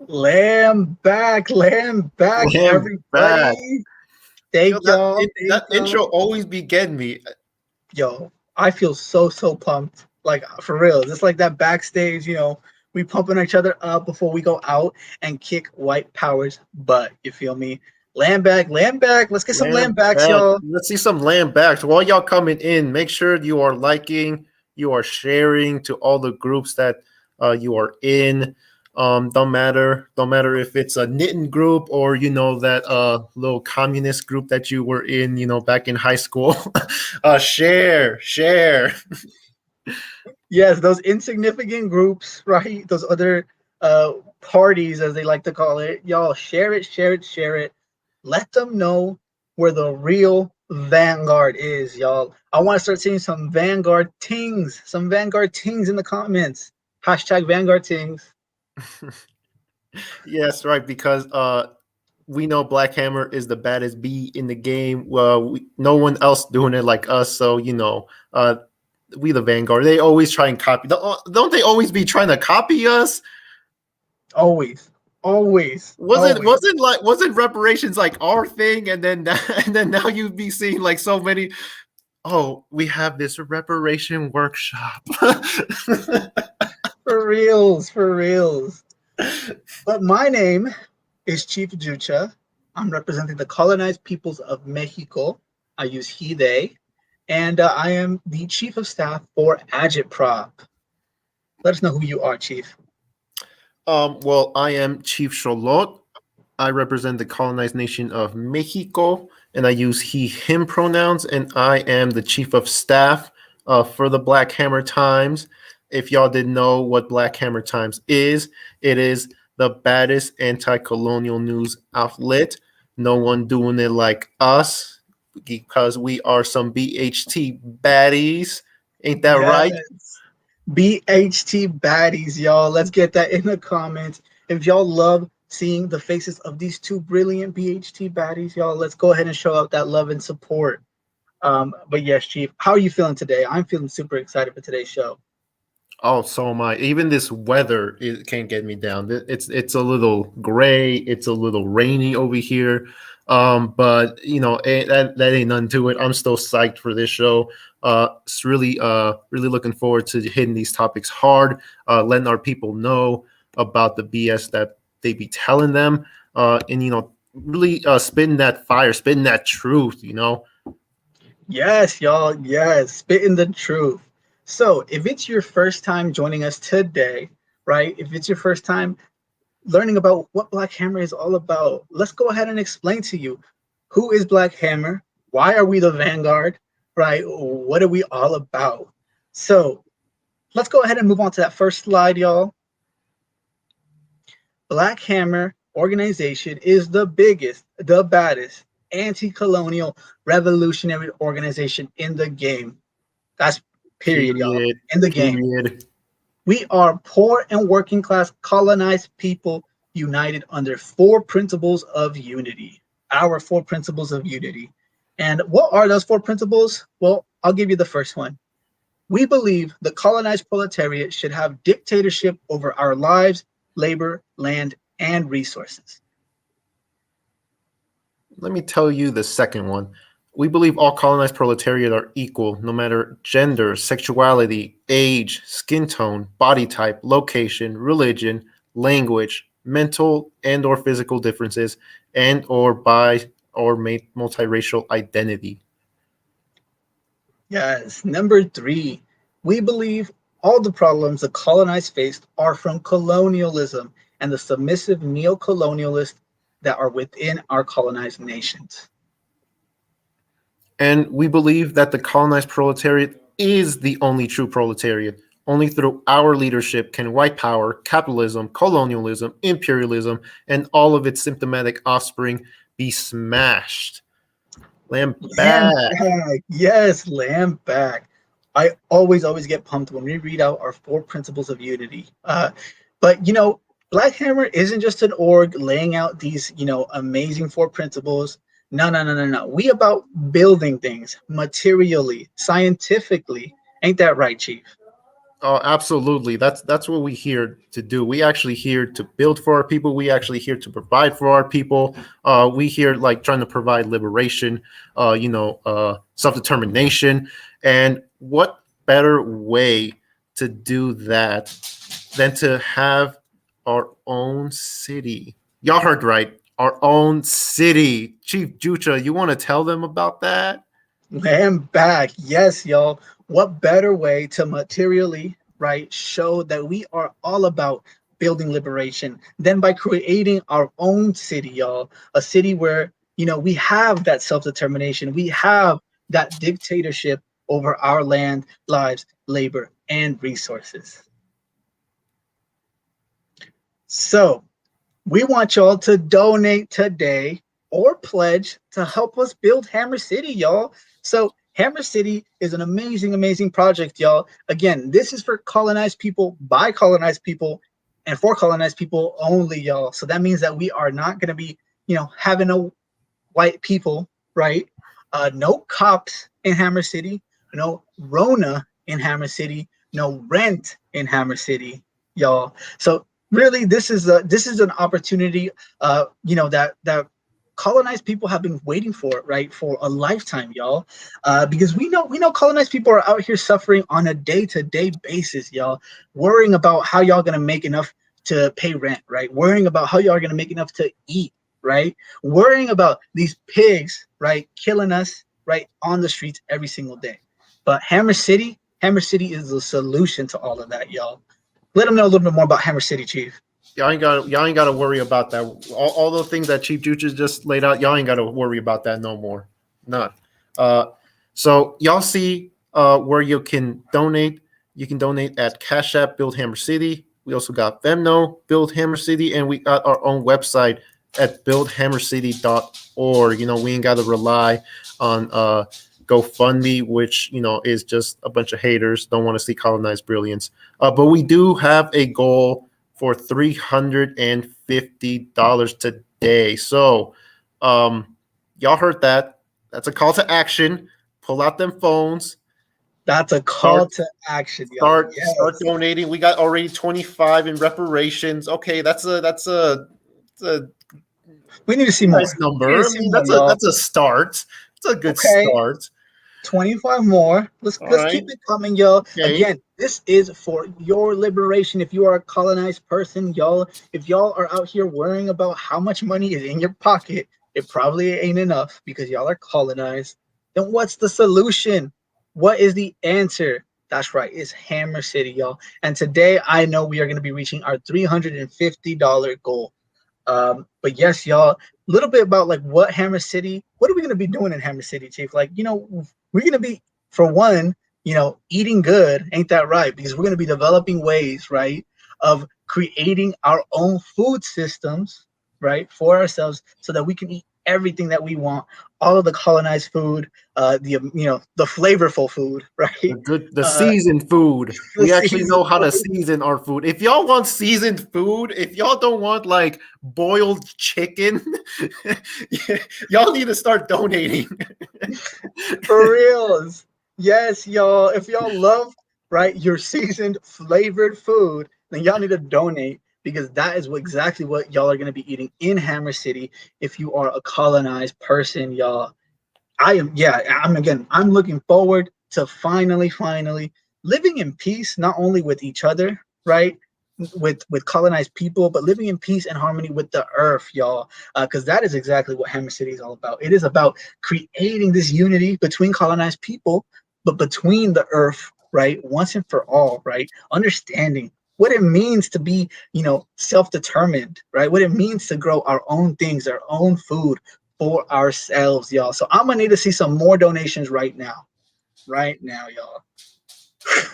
Lamb back, Lamb back. everybody. Yo, Thank that y'all. that Thank intro y'all. always began me. Yo, I feel so pumped. Like for real. Just like that backstage, we pumping each other up before we go out and kick white powers butt. You feel me? Lamb back, lamb back. Let's get some lamb Lamb backs, back. y'all. Let's see some lamb backs. While y'all coming in, make sure you are liking, you are sharing to all the groups that you are in. Don't matter if it's a knitting group or that little communist group that you were in, back in high school. Share. Yes, those insignificant groups, right? Those other uh parties, as they like to call it. Y'all share it, share it, share it. Let them know where the real Vanguard is, y'all. I want to start seeing some Vanguard tings in the comments. Hashtag Vanguard tings. Yes, right. Because we know Black Hammer is the baddest bee in the game. Well, no one else doing it like us. So we the Vanguard. They always try and copy. Don't they always be trying to copy us? Always, always, Wasn't always. wasn't like wasn't reparations like our thing? And then and then now you'd be seeing like so many. Oh, we have this reparation workshop. For reals, for reals. But my name is Chief Jucha. I'm representing the colonized peoples of Mexico. I use he, they, and I am the chief of staff for Agitprop. Let us know who you are, Chief. Well, I am Chief Charlotte. I represent the colonized nation of Mexico, and I use he, him pronouns, and I am the chief of staff for the Black Hammer Times. If y'all didn't know what Black Hammer Times is, it is the baddest anti colonial news outlet. No one doing it like us because we are some BHT baddies. Ain't that right? Yes. BHT baddies, y'all. Let's get that in the comments. If y'all love seeing the faces of these two brilliant BHT baddies, y'all, let's go ahead and show out that love and support. But yes, Chief, how are you feeling today? I'm feeling super excited for today's show. Oh, so am I. Even this weather it can't get me down. It's a little gray. It's a little rainy over here. But that ain't nothing to it. I'm still psyched for this show. It's really looking forward to hitting these topics hard. Letting our people know about the BS that they be telling them. And really spitting that fire, spitting that truth. Yes, y'all. Yes, spitting the truth. So, if it's your first time joining us today, right? If it's your first time learning about what Black Hammer is all about, let's go ahead and explain to you who is Black Hammer, why are we the Vanguard, right? What are we all about? So, let's go ahead and move on to that first slide, y'all. Black Hammer organization is the biggest, the baddest anti-colonial revolutionary organization in the game. That's period, y'all. Period. In the game. Period. We are poor and working class colonized people united under four principles of unity. Our four principles of unity. And what are those four principles? Well, I'll give you the first one. We believe the colonized proletariat should have dictatorship over our lives, labor, land, and resources. Let me tell you the second one. We believe all colonized proletariat are equal, no matter gender, sexuality, age, skin tone, body type, location, religion, language, mental and or physical differences, and or bi or multiracial identity. Yes. Number three, we believe all the problems the colonized faced are from colonialism and the submissive neo-colonialists that are within our colonized nations. And we believe that the colonized proletariat is the only true proletariat. Only through our leadership can white power, capitalism, colonialism, imperialism, and all of its symptomatic offspring be smashed. Lamb Lamb back. back. Yes, lamb back. I always get pumped when we read out our four principles of unity. But Black Hammer isn't just an org laying out these, amazing four principles. No, no, no, no, no. We about building things materially, scientifically. Ain't that right, Chief? Oh, absolutely. That's what we here to do. We actually here to build for our people. We actually here to provide for our people. We here like trying to provide liberation, self determination, and what better way to do that than to have our own city? Y'all heard right. Our own city. Chief Jucha, you want to tell them about that? I'm back. Yes, y'all. What better way to materially, right, show that we are all about building liberation than by creating our own city, y'all? A city where, we have that self determination, we have that dictatorship over our land, lives, labor, and resources. So, we want y'all to donate today or pledge to help us build Hammer City, y'all. So, Hammer City is an amazing, amazing project, y'all. Again, this is for colonized people, by colonized people, and for colonized people only, y'all. So that means that we are not going to be, having no white people, right? No cops in Hammer City, no Rona in Hammer City, no rent in Hammer City, y'all. So really, this is an opportunity, that colonized people have been waiting for, right, for a lifetime, y'all. Because we know colonized people are out here suffering on a day-to-day basis, y'all, worrying about how y'all gonna make enough to pay rent, right? Worrying about how y'all are gonna make enough to eat, right? Worrying about these pigs, right, killing us, right, on the streets every single day. But Hammer City is the solution to all of that, y'all. Let them know a little bit more about Hammer City, Chief. Y'all ain't got to worry about that. All the things that Chief Juice just laid out, y'all ain't got to worry about that no more. None. Uh, so y'all see where you can donate. You can donate at Cash App Build Hammer City. We also got Venmo Build Hammer City, and we got our own website at buildhammercity.org. We ain't got to rely on GoFundMe, which is just a bunch of haters don't want to see colonized brilliance. But we do have a goal for $350 today. So, y'all heard that? That's a call to action. Pull out them phones. That's a call Start to action, y'all. start Yes. donating. We got already 25 in reparations. Okay, that's a We need to see nice more. We need to number. I see mean, more, that's y'all. a start. It's a good Okay. start. 25 more. Let's All let's right. keep it coming, y'all. Okay. Again, this is for your liberation. If you are a colonized person, y'all, if y'all are out here worrying about how much money is in your pocket, it probably ain't enough because y'all are colonized. Then what's the solution? What is the answer? That's right, it's Hammer City, y'all. And today I know we are going to be reaching our $350 goal. But yes, y'all, a little bit about like what Hammer City, what are we gonna be doing in Hammer City, Chief? Like, we're gonna be, for one, eating good, ain't that right? Because we're gonna be developing ways, right, of creating our own food systems, right, for ourselves so that we can eat everything that we want, all of the colonized food, the flavorful food, right? The Uh, seasoned food. the We actually seasoned know how to food. season our food. If y'all want seasoned food, if y'all don't want like boiled chicken, y'all need to start donating. For reals. Yes, y'all. If y'all love, right, your seasoned flavored food, then y'all need to donate because that is exactly what y'all are going to be eating in Hammer City if you are a colonized person, y'all. I'm looking forward to finally living in peace, not only with each other, right? With colonized people, but living in peace and harmony with the earth, y'all. Because that is exactly what Hammer City is all about. It is about creating this unity between colonized people, but between the earth, right? Once and for all, right? Understanding what it means to be, self-determined, right? What it means to grow our own things, our own food, for ourselves, y'all. So I'm gonna need to see some more donations right now, y'all.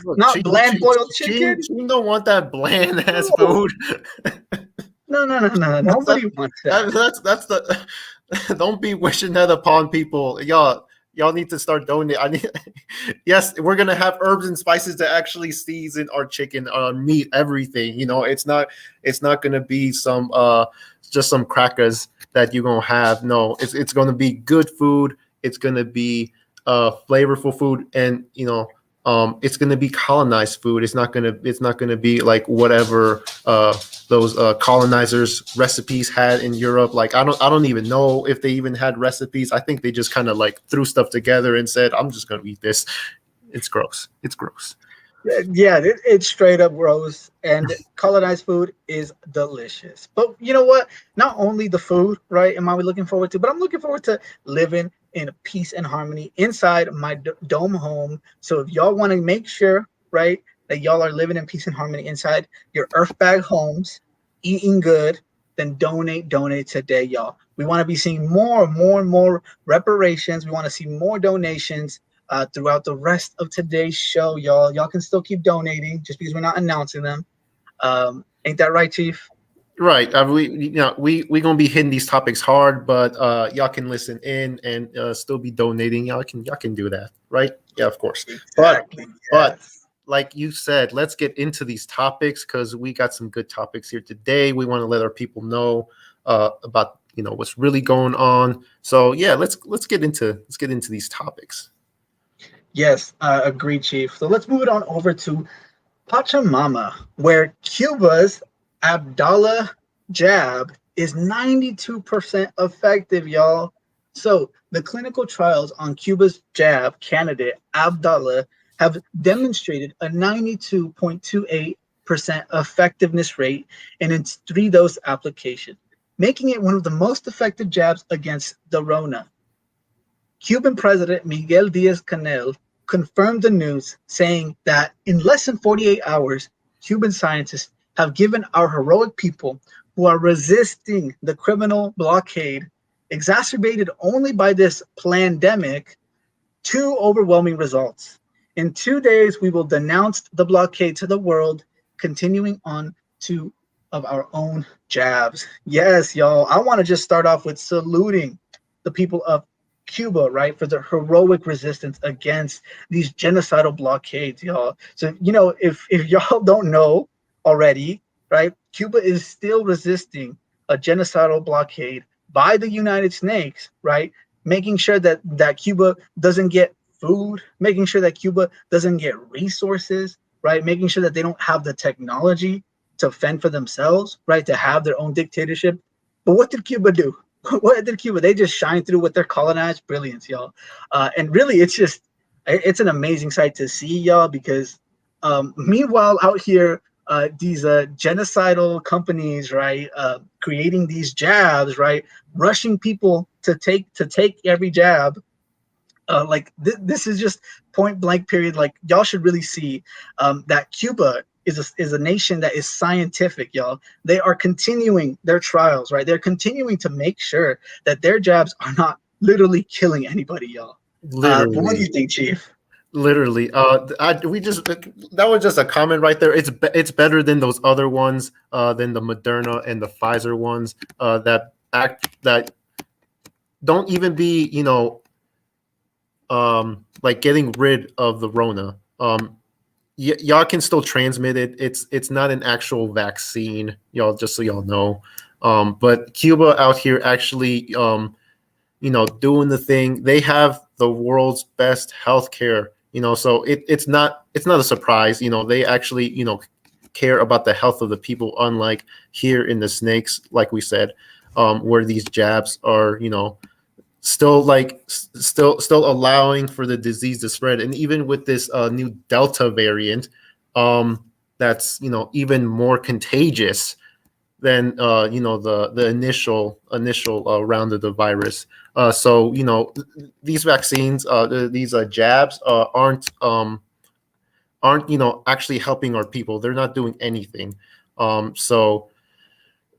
Look, Not bland boiled chicken. She don't want that bland ass No, food. no. That's Nobody wants that. that's the. Don't be wishing that upon people, y'all need to start donating. I need. Yes, we're gonna have herbs and spices to actually season our chicken, meat, everything. It's not gonna be some just some crackers that you're gonna have. No, it's gonna be good food. It's gonna be flavorful food, and it's going to be colonized food. It's not going to be like whatever those colonizers recipes had in Europe. Like I don't even know if they even had recipes. I think they just kind of like threw stuff together and said, I'm just going to eat this. It's gross. It's gross. Yeah, it's straight up gross. And colonized food is delicious. But you know what? Not only the food, right? Am I looking forward to? But I'm looking forward to living in peace and harmony inside my dome home. So if y'all want to make sure, right, that y'all are living in peace and harmony inside your earthbag homes, eating good, then donate today, y'all. We want to be seeing more reparations. We want to see more donations throughout the rest of today's show, y'all. Y'all can still keep donating just because we're not announcing them. Ain't that right, Chief? Right. We gonna be hitting these topics hard, but y'all can listen in and still be donating. Y'all can do that, right? Yeah, of course. Exactly. But Yes. like you said, let's get into these topics because we got some good topics here today. We want to let our people know about what's really going on. So yeah, let's get into these topics. Yes, agree, Chief. So let's move it on over to Pachamama, where Cuba's Abdallah jab is 92% effective, y'all. So the clinical trials on Cuba's jab candidate, Abdallah, have demonstrated a 92.28% effectiveness rate in its 3-dose application, making it one of the most effective jabs against the Rona. Cuban President Miguel Diaz-Canel confirmed the news, saying that in less than 48 hours, Cuban scientists have given our heroic people who are resisting the criminal blockade, exacerbated only by this pandemic, 2 overwhelming results. In 2 days, we will denounce the blockade to the world, continuing on to of our own jabs. Yes, y'all. I want to just start off with saluting the people of Cuba, right, for their heroic resistance against these genocidal blockades, y'all. So, if y'all don't know already, right, Cuba is still resisting a genocidal blockade by the United States, right, making sure that Cuba doesn't get food, making sure that Cuba doesn't get resources, right, making sure that they don't have the technology to fend for themselves, right, to have their own dictatorship. But what did Cuba do? What did Cuba? They just shine through with their colonized brilliance, y'all. And really, it's an amazing sight to see, y'all, because meanwhile out here, these genocidal companies, right, creating these jabs, right, rushing people to take every jab. This is just point blank period. Like y'all should really see that Cuba is a nation that is scientific, y'all. They are continuing their trials, right? They're continuing to make sure that their jabs are not literally killing anybody, y'all. But what do Literally. you think, Chief? Literally, we just that was just a comment right there. It's better than those other ones, than the Moderna and the Pfizer ones, that don't even be like getting rid of the Rona. Y'all can still transmit it. It's not an actual vaccine, y'all. Just so y'all know, but Cuba out here actually, doing the thing. They have the world's best healthcare. So it's not a surprise. They actually care about the health of the people, unlike here in the snakes, like we said, where these jabs are still allowing for the disease to spread. And even with this new Delta variant, that's even more contagious than the initial round of the virus. So these vaccines, these jabs aren't actually helping our people. They're not doing anything. So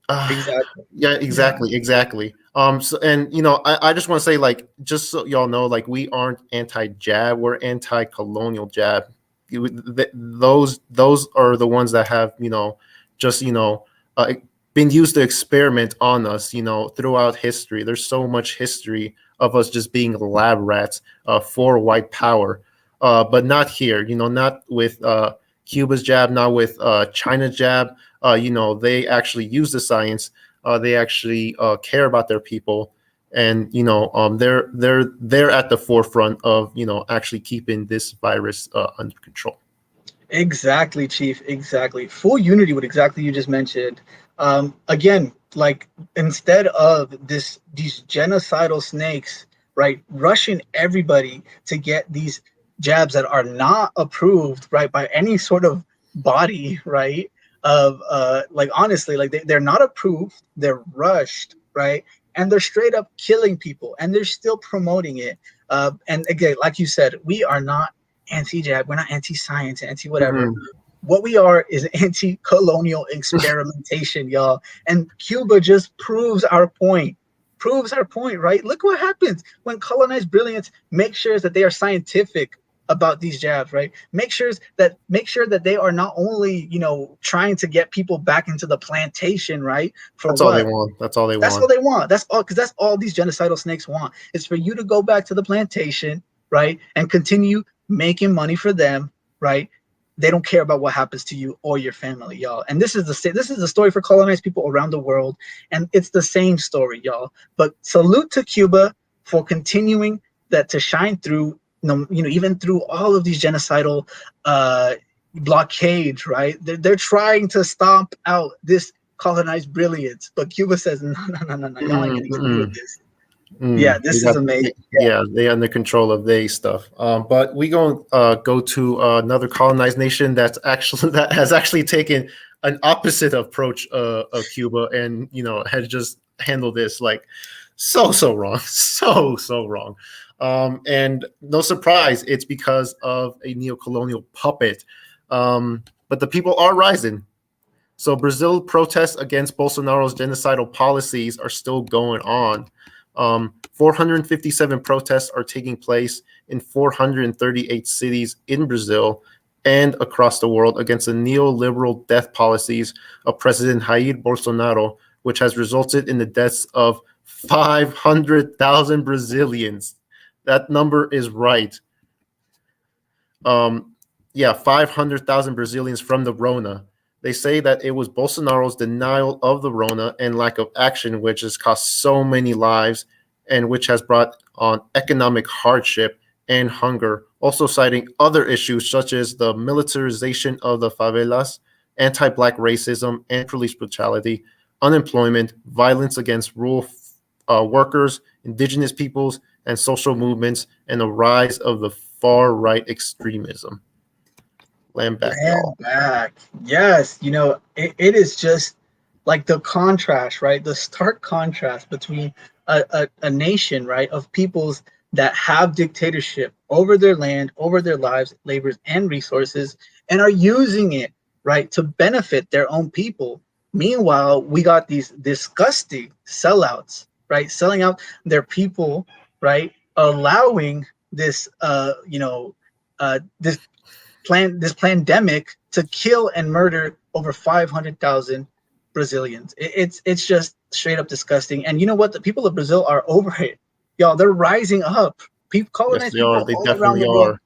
Exactly. yeah, Yeah. exactly. So, and I just want to say, like, just so y'all know, like, we aren't anti-jab, we're anti-colonial jab. Those are the ones that have just been used to experiment on us throughout history. There's so much history of us just being lab rats for white power, but not here. Not with Cuba's jab, not with China's jab. They actually use the science. They actually care about their people, and they're at the forefront of actually keeping this virus under control. Exactly, Chief. Exactly. Full unity with exactly you just mentioned. Again, like instead of these genocidal snakes, right, rushing everybody to get these jabs that are not approved, right, by any sort of body, right, of like honestly, like they're not approved, they're rushed, right, and they're straight up killing people, and they're still promoting it. And again, like you said, we are not anti-jab, we're not anti-science, anti-whatever. Mhm. What we are is anti-colonial experimentation, y'all. And Cuba just proves our point. Proves our point, right? Look what happens when colonized brilliance make sure that they are scientific about these jabs, right? Make sure that they are not only, trying to get people back into the plantation, right? For That's all they what? want. That's all they That's all want. they want. That's all, because that's all these genocidal snakes want. Is for you to go back to the plantation, right, and continue making money for them, right? They don't care about what happens to you or your family, y'all. And this is the story for colonized people around the world, and it's the same story, y'all. But salute to Cuba for continuing that to shine through, even through all of these genocidal blockades, right? They're trying to stomp out this colonized brilliance, but Cuba says, no, no, no, no, no, y'all ain't gonna get away with this. Yeah, They this is got amazing. Yeah. yeah, they under control of they stuff. But we gonna go to another colonized nation that has actually taken an opposite approach of Cuba, and has just handled this like so wrong, so wrong. And no surprise, it's because of a neo-colonial puppet. But the people are rising. So Brazil protests against Bolsonaro's genocidal policies are still going on. 457 protests are taking place in 438 cities in Brazil and across the world against the neoliberal death policies of President Jair Bolsonaro, which has resulted in the deaths of 500,000 Brazilians. That number is right. Yeah, 500,000 Brazilians from the Rona. They say that it was Bolsonaro's denial of the Rona and lack of action which has cost so many lives and which has brought on economic hardship and hunger, also citing other issues such as the militarization of the favelas, anti-black racism and police brutality, unemployment, violence against rural workers, indigenous peoples, and social movements, and the rise of the far-right extremism. Land back, Land y'all. back. Yes, it is just like the contrast, right? The stark contrast between a nation, right, of peoples that have dictatorship over their land, over their lives, labors, and resources, and are using it, right, to benefit their own people. Meanwhile, we got these disgusting sellouts, right, selling out their people, right, allowing this this pandemic to kill and murder over 500,000 Brazilians. It's just straight up disgusting. And you know what? The people of Brazil are over it, y'all. They're rising up. People, Yes, colonized they are. people They all around definitely the world, are.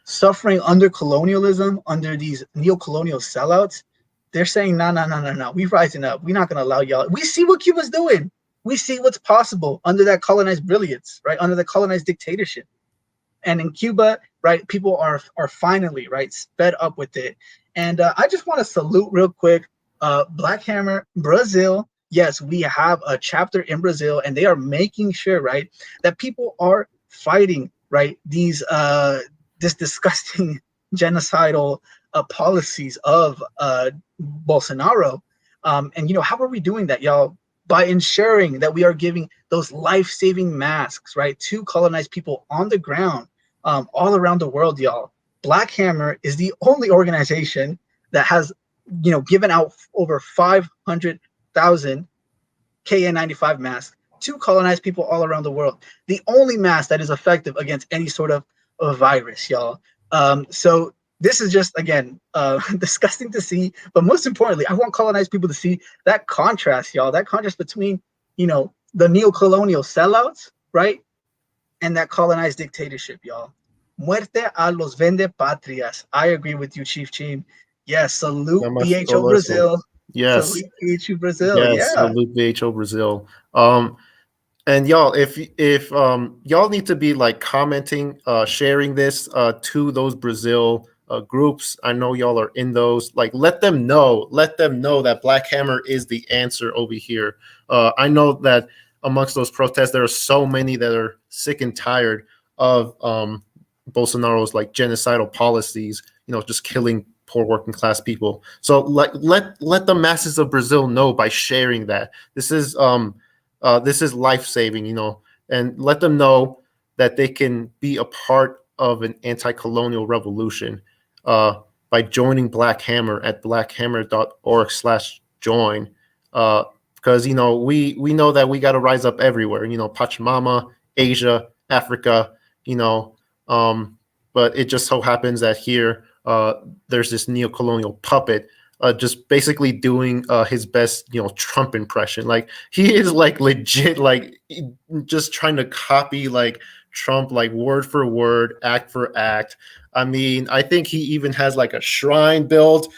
suffering under colonialism, under these neo-colonial sellouts. They're saying, no, no, no, no, no. We're rising up. We're not going to allow y'all. We see what Cuba's doing. We see what's possible under that colonized brilliance, right? Under the colonized dictatorship. And in Cuba, right, people are finally right sped up with it. And I just want to salute real quick, Black Hammer Brazil. Yes, we have a chapter in Brazil, and they are making sure, right, that people are fighting, right, these this disgusting genocidal policies of Bolsonaro. And how are we doing that, y'all? By ensuring that we are giving those life-saving masks, right, to colonized people on the ground, all around the world, y'all. Black Hammer is the only organization that has, given out over 500,000 KN95 masks to colonized people all around the world. The only mask that is effective against any sort of virus, y'all. So this is just, again, disgusting to see. But most importantly, I want colonized people to see that contrast, y'all. That contrast between, the neo-colonial sellouts, right, and that colonized dictatorship, y'all. Muerte a los vende patrias. I agree with you, Chief Team. Yes, salute Nada más BHO todo eso. Brazil. Yes. Salute BHO Brazil. Yes. Yeah. Salute BHO Brazil. And y'all, if y'all need to be like commenting, sharing this to those Brazil groups. I know y'all are in those. Like, let them know that Black Hammer is the answer over here. I know that amongst those protests, there are so many that are sick and tired of Bolsonaro's like genocidal policies. Just killing poor working class people. So like let the masses of Brazil know by sharing that this is life saving, and let them know that they can be a part of an anti-colonial revolution by joining Black Hammer at blackhammer.org/join. Because we know that we got to rise up everywhere. Pachamama, Asia, Africa. You know, but it just so happens that here there's this neo-colonial puppet just basically doing his best, Trump impression. Like he is like legit, like just trying to copy like Trump, like word for word, act for act. I mean, I think he even has like a shrine built.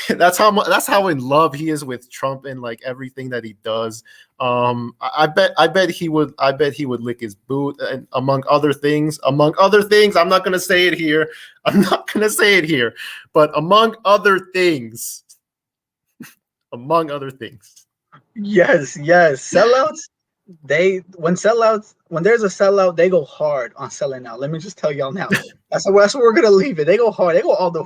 That's how in love he is with Trump and like everything that he does. I bet he would. I bet he would lick his boot, and among other things. Among other things, I'm not gonna say it here. I'm not gonna say it here. But among other things, among other things. Yes, yes. Sellouts, when there's a sellout, they go hard on selling out. Let me just tell y'all now. That's where we're gonna leave it. They go hard. They go all the,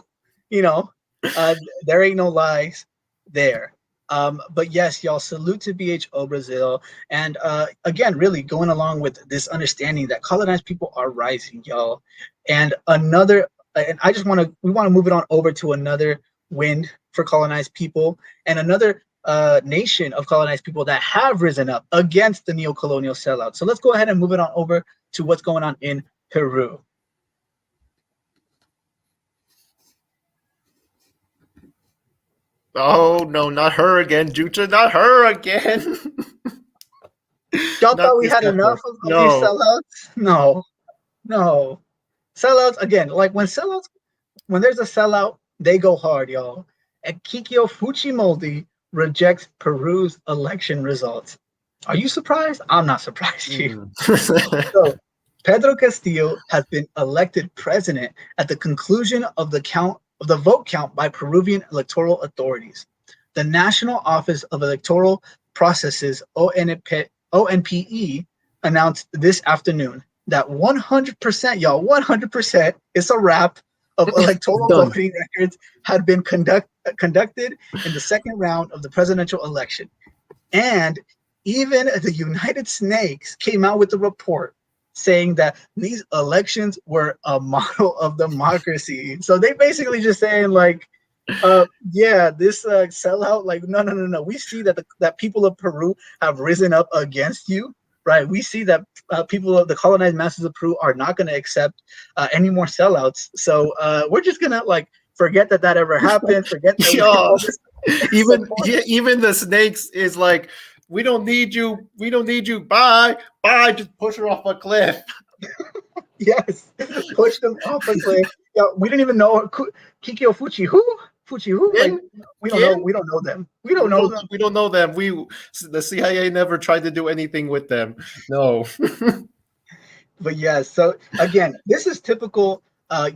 you know, uh, there ain't no lies there. But yes, y'all, salute to BHO Brazil. And again, really going along with this understanding that colonized people are rising, y'all. And we want to move it on over to another win for colonized people and another nation of colonized people that have risen up against the neo-colonial sellout. So let's go ahead and move it on over to what's going on in Peru. Oh no, not her again, Jucha, not her again. Y'all Not thought we this had enough heifer. of these No. sellouts? No, no. Sellouts again. Like when there's a sellout, they go hard, y'all. And Kikyo Fujimori rejects Peru's election results. Are you surprised? I'm not surprised, Chief. Mm. So Pedro Castillo has been elected president at the conclusion of the vote count by Peruvian electoral authorities. The National Office of Electoral Processes ONPE announced this afternoon that 100%, y'all, 100%, it's a wrap of electoral Done. voting records had been conducted in the second round of the presidential election. And even the United Snakes came out with a report saying that these elections were a model of democracy. So they basically just saying like, yeah, this sellout, like, no. We see that people of Peru have risen up against you, right? We see that people of the colonized masses of Peru are not going to accept any more sellouts. So we're just gonna like forget that ever happened. Forget that Yeah. support. Even the snakes is like, we don't need you. We don't need you. Bye. Bye. Just push her off a cliff. Yes, push them off a cliff. Yeah, we didn't even know Kikyo Fuchi who. Fuchi who? Like Again? we don't know. Again? We don't know them. We don't know them. We don't know them. The CIA never tried to do anything with them. No. But yeah, so again, this is typical this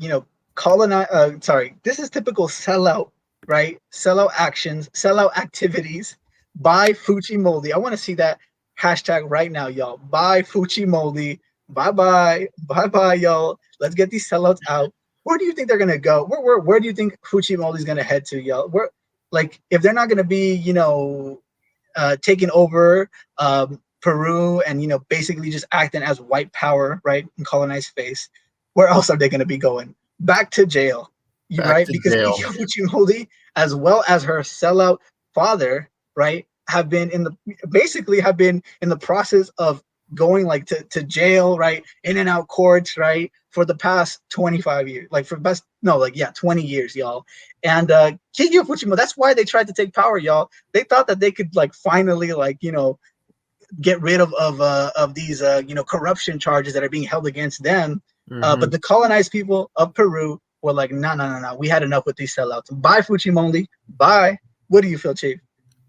is typical sellout, right? Sellout actions, sellout activities by Fujimori. I want to see that hashtag right now, y'all. By Fujimori. Bye bye, y'all. Let's get these sellouts out. Where do you think they're gonna go? Where do you think Fujimori's gonna head to, y'all? Where, like, if they're not gonna be, taking over Peru and basically just acting as white power, right, in colonized space, where else are they going to be going? Back to jail, Back right? to Because jail. Kiki Fujimori, as well as her sellout father, right, have been in the process of going like to jail, right, in and out courts, right, for the past 25 years, like for best no, like yeah, 20 years, y'all. And Kiki Fujimori, that's why they tried to take power, y'all. They thought that they could like finally like get rid of these corruption charges that are being held against them. But the colonized people of Peru were like, no. We had enough with these sellouts. Bye, Fujimori. Bye. What do you feel, Chief?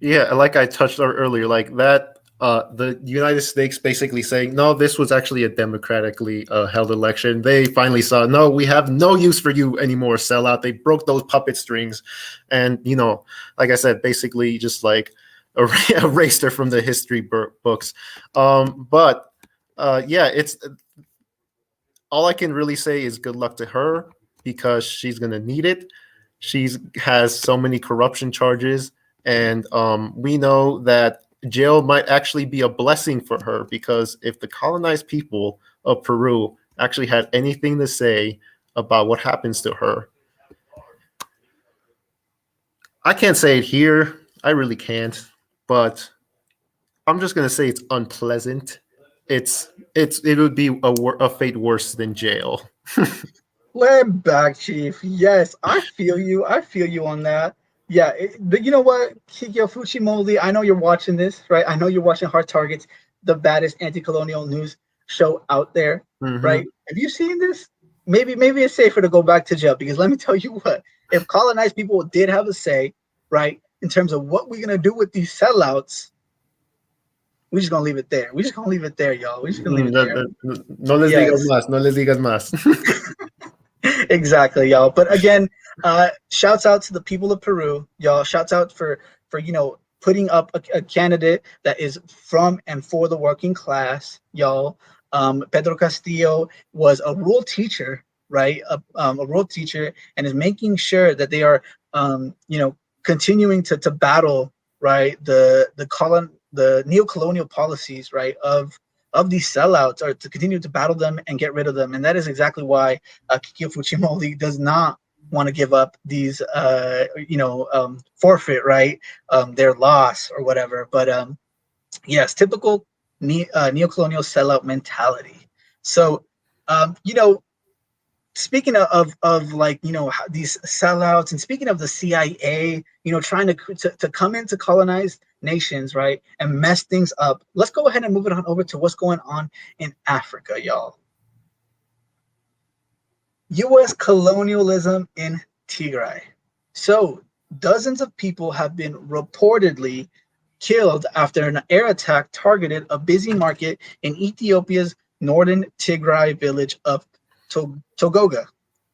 Yeah, like I touched on earlier, like that the United States basically saying, no, this was actually a democratically held election. They finally saw, no, we have no use for you anymore, sellout. They broke those puppet strings. And, like I said, basically just like erased her from the history books. But yeah, it's all I can really say is good luck to her because she's going to need it. She's has so many corruption charges. And we know that jail might actually be a blessing for her because if the colonized people of Peru actually had anything to say about what happens to her, I can't say it here. I really can't. But I'm just gonna say it's unpleasant. It would be a fate worse than jail. We're back, Chief. Yes, I feel you. I feel you on that. Yeah, but you know what, Kikyo Fuchimoli, I know you're watching this, right? I know you're watching Hard Targets, the baddest anti-colonial news show out there, Mm-hmm. right? Have you seen this? Maybe it's safer to go back to jail because let me tell you what, if colonized people did have a say, right, in terms of what we're gonna do with these sellouts, we're just gonna leave it there. We're just gonna leave it there, y'all. We're just gonna leave it No, there. no les digas Yes. más, no les digas más. Exactly, y'all. But again, shouts out to the people of Peru, y'all. Shouts out for putting up a candidate that is from and for the working class, y'all. Pedro Castillo was a rural teacher, right? A rural teacher, and is making sure that they are, continuing to battle, right, the neo-colonial policies, right, of these sellouts, or to continue to battle them and get rid of them. And that is exactly why Kikyo Fujimori does not want to give up these, forfeit, right, their loss or whatever. But yes, typical neo-colonial sellout mentality. So, you know, speaking of like these sellouts, and speaking of the CIA, trying to come into colonized nations, right, and mess things up. Let's go ahead and move it on over to what's going on in Africa, y'all. U.S. colonialism in Tigray. So dozens of people have been reportedly killed after an air attack targeted a busy market in Ethiopia's northern Tigray village of Togoga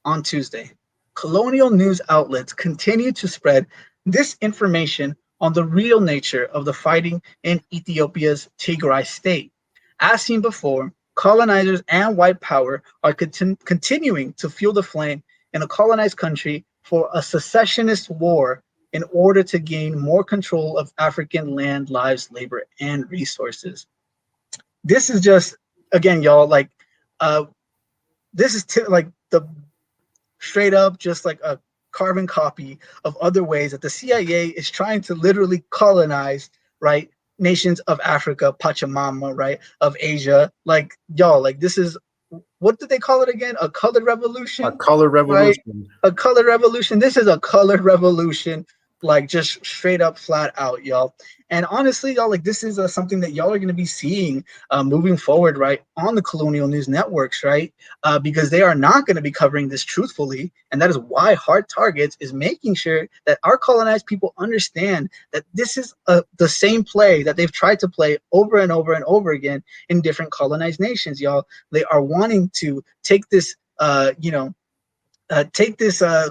on Tuesday. Colonial news outlets continue to spread disinformation on the real nature of the fighting in Ethiopia's Tigray state. As seen before, colonizers and white power are continuing to fuel the flame in a colonized country for a secessionist war in order to gain more control of African land, lives, labor, and resources. This is just, again, y'all, like, this is like the straight up just like a carbon copy of other ways that the CIA is trying to literally colonize, right, nations of Africa, Pachamama, right, of Asia. Like, y'all, like, this is, what did they call it again? A colored A revolution, color right? revolution. A colored revolution. This is a colored revolution, like, just straight up, flat out, y'all. And honestly, y'all, like, this is something that y'all are going to be seeing moving forward, right, on the colonial news networks, right? Because they are not going to be covering this truthfully. And that is why Hard Targets is making sure that our colonized people understand that this is the same play that they've tried to play over and over and over again in different colonized nations, y'all. They are wanting to take this,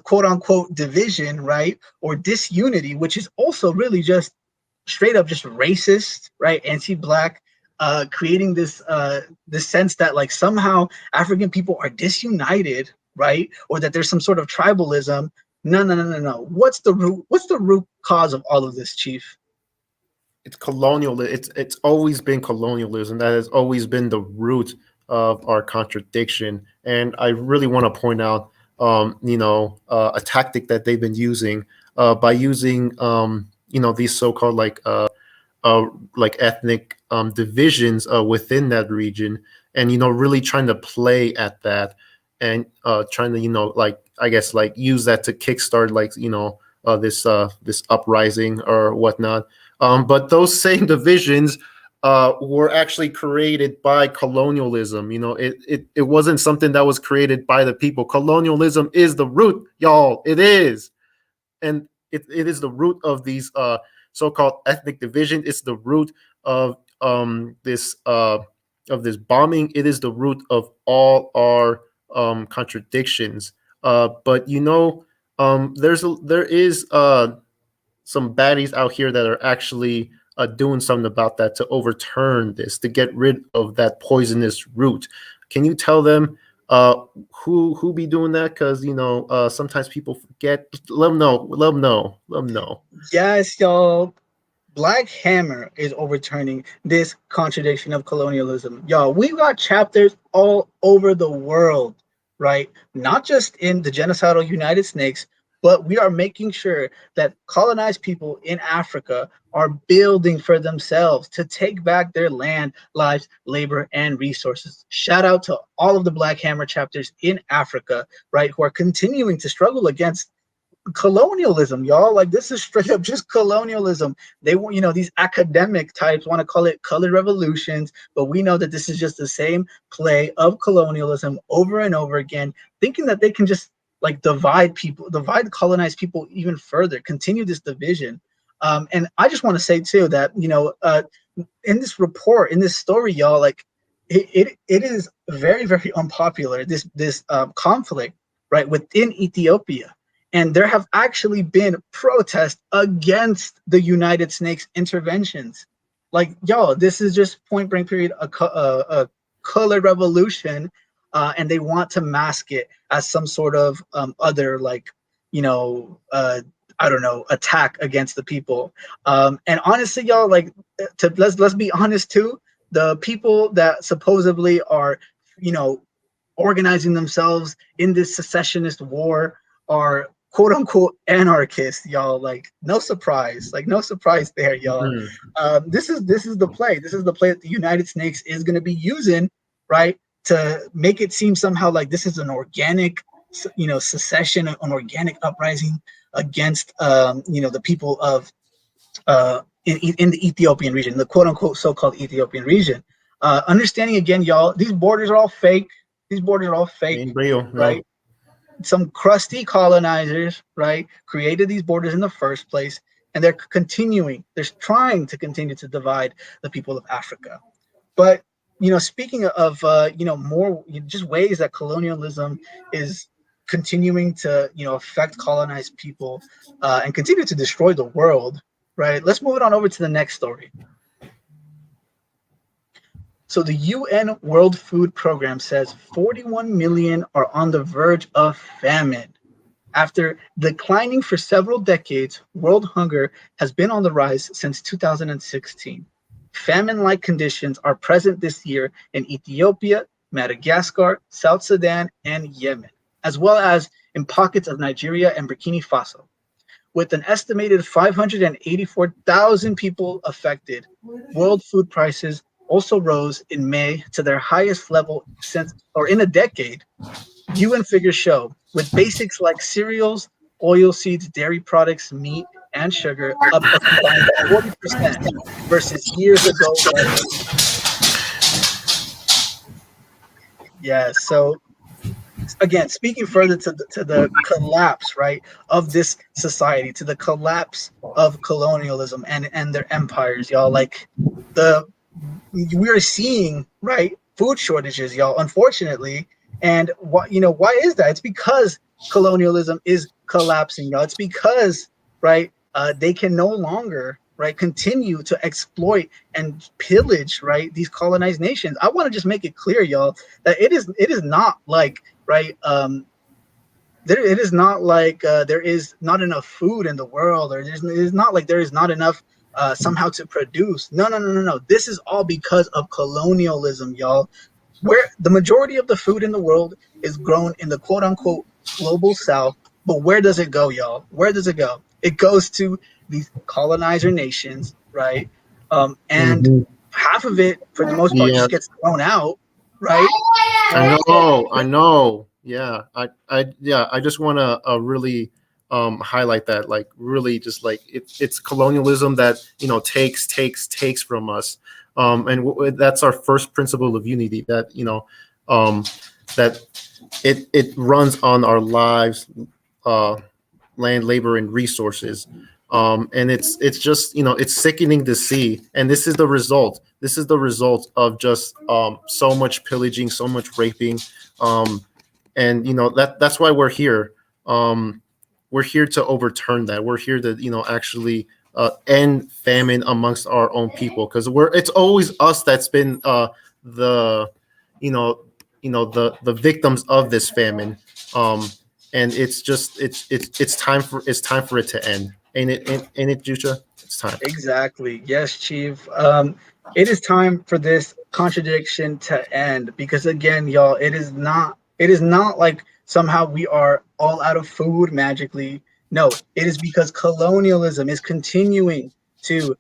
quote unquote division, right, or disunity, which is also really just straight up just racist, right, anti-black, creating this sense that like somehow African people are disunited, right, or that there's some sort of tribalism. No, no, no, no, no. What's the root cause of all of this, Chief? It's colonial. It's always been colonialism. That has always been the root of our contradiction. And I really want to point out, a tactic that they've been using by using, these so-called like ethnic divisions within that region, and really trying to play at that, and trying to like I guess like use that to kickstart like this uprising or whatnot. But those same divisions were actually created by colonialism. It wasn't something that was created by the people. Colonialism is the root, y'all. It is, and it is the root of these so-called ethnic division. It's the root of this bombing. It is the root of all our contradictions. But there is some baddies out here that are actually doing something about that to overturn this, to get rid of that poisonous root. Can you tell them who be doing that? Because sometimes people forget. Let them know. Let them know. Let them know. Yes, y'all. Black Hammer is overturning this contradiction of colonialism. Y'all, we've got chapters all over the world, right? Not just in the genocidal United States, but we are making sure that colonized people in Africa are building for themselves to take back their land, lives, labor, and resources. Shout out to all of the Black Hammer chapters in Africa, right, who are continuing to struggle against colonialism, y'all. Like, this is straight up just colonialism. They want, these academic types want to call it colored revolutions, but we know that this is just the same play of colonialism over and over again, thinking that they can just like divide colonized people even further, continue this division. And I just want to say too that in this report, in this story, y'all, like it is very, very unpopular, this conflict, right, within Ethiopia. And there have actually been protests against the United States interventions. Like, y'all, this is just point blank period a color revolution, and they want to mask it as some sort of other, like, I don't know, attack against the people. And honestly, y'all, like, let's be honest too. The people that supposedly are, organizing themselves in this secessionist war are quote unquote anarchists, y'all. Like, no surprise, there, y'all. This is the play. This is the play that the United States is going to be using, right, to make it seem somehow like this is an organic, secession, an organic uprising against, the people of in the Ethiopian region, the quote unquote so-called Ethiopian region. Understanding again, y'all, these borders are all fake. These borders are all fake, Ain't real, no. right? Some crusty colonizers, right, created these borders in the first place, and they're trying to continue to divide the people of Africa. But speaking of more just ways that colonialism is continuing to affect colonized people and continue to destroy the world, right? Let's move it on over to the next story. So the UN World Food Program says 41 million are on the verge of famine. After declining for several decades, world hunger has been on the rise since 2016. Famine-like conditions are present this year in Ethiopia, Madagascar, South Sudan, and Yemen, as well as in pockets of Nigeria and Burkina Faso. With an estimated 584,000 people affected, world food prices also rose in May to their highest level in a decade. UN figures show, with basics like cereals, oil seeds, dairy products, meat, and sugar up a combined 40% versus years ago levels. Yeah, so again, speaking further to the collapse, right, of this society, to the collapse of colonialism and their empires, y'all. Like, we're seeing, right, food shortages, y'all, unfortunately. And why is that? It's because colonialism is collapsing, y'all. It's because, right, they can no longer, right, continue to exploit and pillage, right, these colonized nations. I want to just make it clear, y'all, that it is not like, right, it is not like there is not enough food in the world, or it is not like there is not enough somehow to produce. No. This is all because of colonialism, y'all. Where the majority of the food in the world is grown in the quote unquote global south, but where does it go, y'all? Where does it go? It goes to these colonizer nations, right? And half of it, for the most part, just gets thrown out, right? I know. Yeah, I just want to really highlight that, like, really, just like it's colonialism that takes from us, and that's our first principle of unity, that that it runs on our lives, land, labor, and resources. And it's just, it's sickening to see. And this is the result. This is the result of just so much pillaging, so much raping, and that's why we're here. We're here to overturn that. We're here to actually end famine amongst our own people, because it's always us that's been the you know the victims of this famine. And it's just it's time for it to end. Ain't it, Jusha? It's time. Exactly. Yes, Chief. It is time for this contradiction to end because again, y'all, it is not like somehow we are all out of food magically. No, it is because colonialism is continuing to,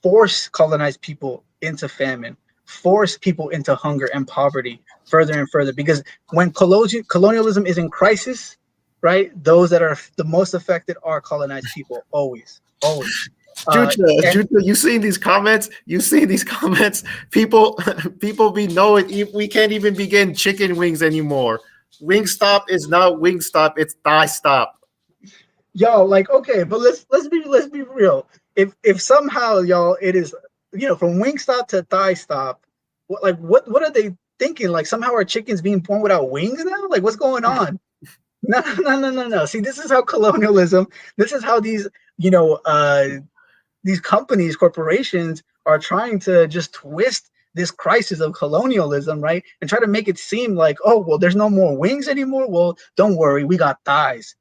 force colonized people into famine, force people into hunger and poverty further and further. Because when colonialism is in crisis, right, those that are the most affected are colonized people, always, always. Jucha, And Jucha, you seen these comments? You see these comments? People, people be knowing we can't even begin chicken wings anymore. Wingstop is not Wingstop; it's Thigh Stop. y'all, like, okay, but let's be real. If somehow, y'all, it is, from Wingstop to Thigh Stop, what are they thinking? Like somehow our chicken's being born without wings now? Like what's going on? No, no, no, no, no. See, this is how colonialism. This is how you know, uh, these companies, corporations are trying to just twist this crisis of colonialism, right? And try to make it seem like, oh, well, there's no more wings anymore. Well, don't worry, we got thighs.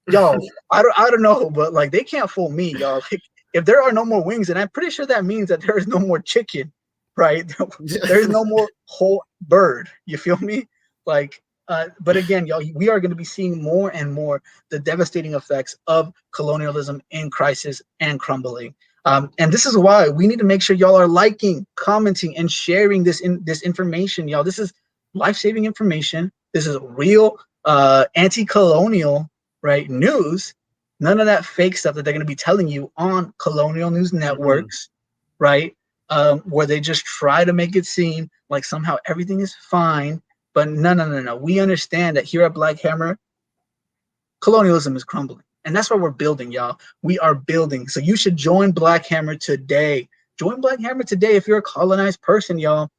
Y'all, I don't know, but like they can't fool me, y'all. Like, if there are no more wings, and I'm pretty sure that means that there is no more chicken, right? There is no more whole bird. You feel me? Like, but again, y'all, we are going to be seeing more and more the devastating effects of colonialism in crisis and crumbling. And this is why we need to make sure y'all are liking, commenting, and sharing this information, y'all. This is life-saving information. This is real anti-colonial, right, news. None of that fake stuff that they're going to be telling you on colonial news Mhm. networks, right? Where they just try to make it seem like somehow everything is fine. But no, no, no, no. We understand that here at Black Hammer, colonialism is crumbling. And that's what we're building, y'all. We are building. So you should join Black Hammer today. Join Black Hammer today if you're a colonized person, y'all.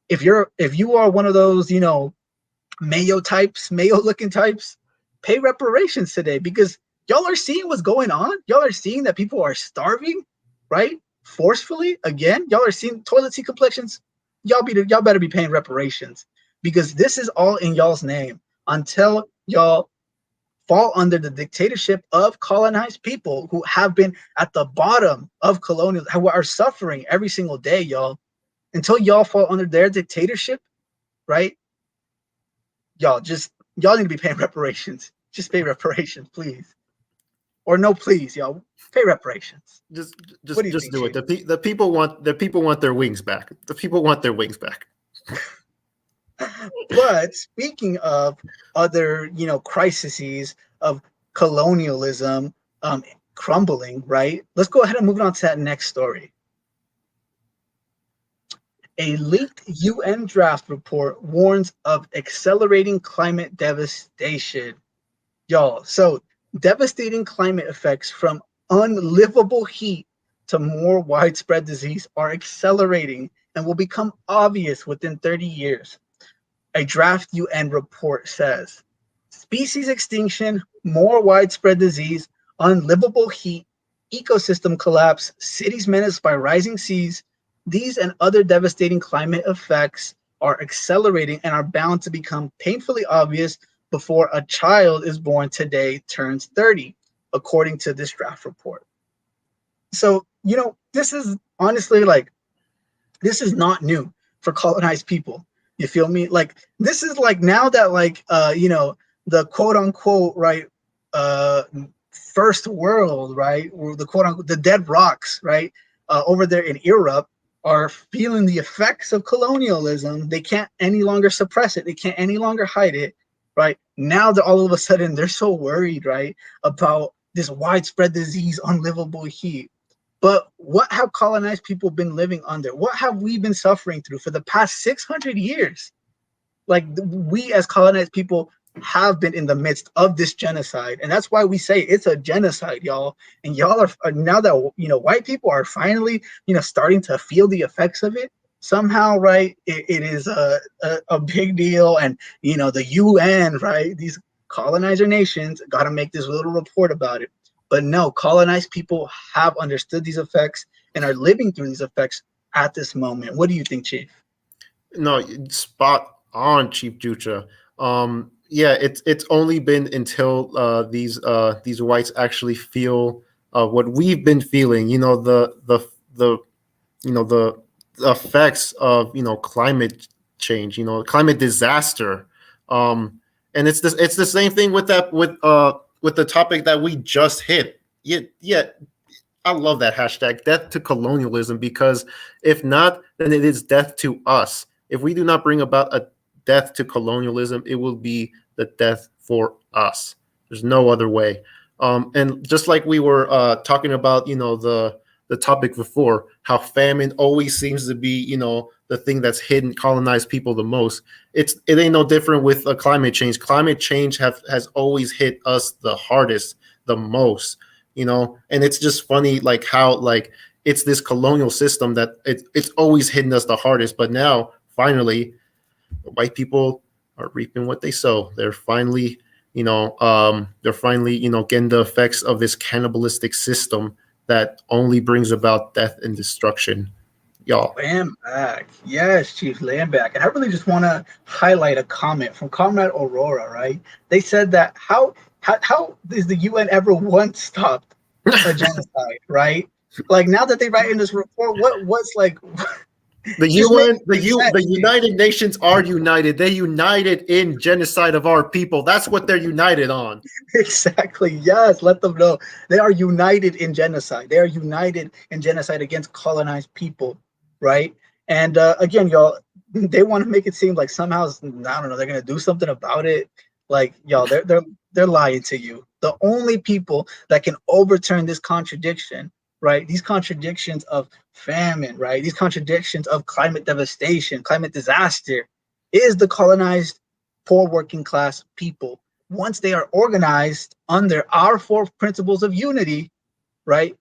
If you are one of those, Mayo types, Mayo looking types, pay reparations today because y'all are seeing what's going on. Y'all are seeing that people are starving, right? Forcefully. Again, y'all are seeing toilet seat complexions. Y'all better be paying reparations because this is all in y'all's name until y'all fall under the dictatorship of colonized people who have been at the bottom of colonial, who are suffering every single day, y'all. Until y'all fall under their dictatorship, right? Y'all need to be paying reparations. Just pay reparations, please. Or no, please, y'all. Pay reparations. Just, What do you just think, do it. Chief? The people want their wings back. The people want their wings back. But speaking of other, crises of colonialism crumbling, right? Let's go ahead and move on to that next story. A leaked UN draft report warns of accelerating climate devastation. Y'all, so devastating climate effects from unlivable heat to more widespread disease are accelerating and will become obvious within 30 years. A draft UN report says species extinction, more widespread disease, unlivable heat, ecosystem collapse, cities menaced by rising seas. These and other devastating climate effects are accelerating and are bound to become painfully obvious before a child is born today turns 30, according to this draft report. So, this is honestly like, this is not new for colonized people. You feel me? Like, this is like now that, like, the quote unquote, right, uh, first world, right, or the quote unquote, the dead rocks, right, over there in Europe are feeling the effects of colonialism. They can't any longer suppress it. They can't any longer hide it, right? Now that all of a sudden they're so worried, right, about this widespread disease, unlivable heat. But what have colonized people been living under? What have we been suffering through for the past 600 years? Like we as colonized people have been in the midst of this genocide, and that's why we say it's a genocide, y'all. And y'all are now that white people are finally starting to feel the effects of it somehow, right? It is a big deal, and the UN, right? These colonizer nations got to make this little report about it. But no, colonized people have understood these effects and are living through these effects at this moment. What do you think, Chief? No, spot on, Chief Jucha. Yeah, it's only been until these whites actually feel what we've been feeling. The the effects of climate change. Climate disaster. And it's the same thing with that with the topic that we just hit. Yeah, I love that hashtag, death to colonialism, because if not, then it is death to us. If we do not bring about a death to colonialism, it will be the death for us. There's no other way. And just like we were talking about, the topic before, how famine always seems to be, the thing that's hidden colonized people the most. It ain't no different with climate change. Climate change has always hit us the hardest, the most. And it's just funny, like how like it's this colonial system that it's always hitting us the hardest, but now finally white people are reaping what they sow. They're finally getting the effects of this cannibalistic system that only brings about death and destruction, y'all. Land back. Yes, Chief, land back. And I really just want to highlight a comment from Comrade Aurora, right? They said that how is the UN ever once stopped a genocide, right? Like now that they write in this report, what's like The just UN, sense, the United Nations are united. They united in genocide of our people. That's what they're united on. Exactly. Yes, let them know they are united in genocide. They are united in genocide against colonized people, right? And again, y'all, they want to make it seem like somehow I don't know they're gonna do something about it. Like y'all, they're lying to you. The only people that can overturn this contradiction, right? These contradictions of famine, right? These contradictions of climate devastation, climate disaster, is the colonized, poor working class people. Once they are organized under our four principles of unity, right?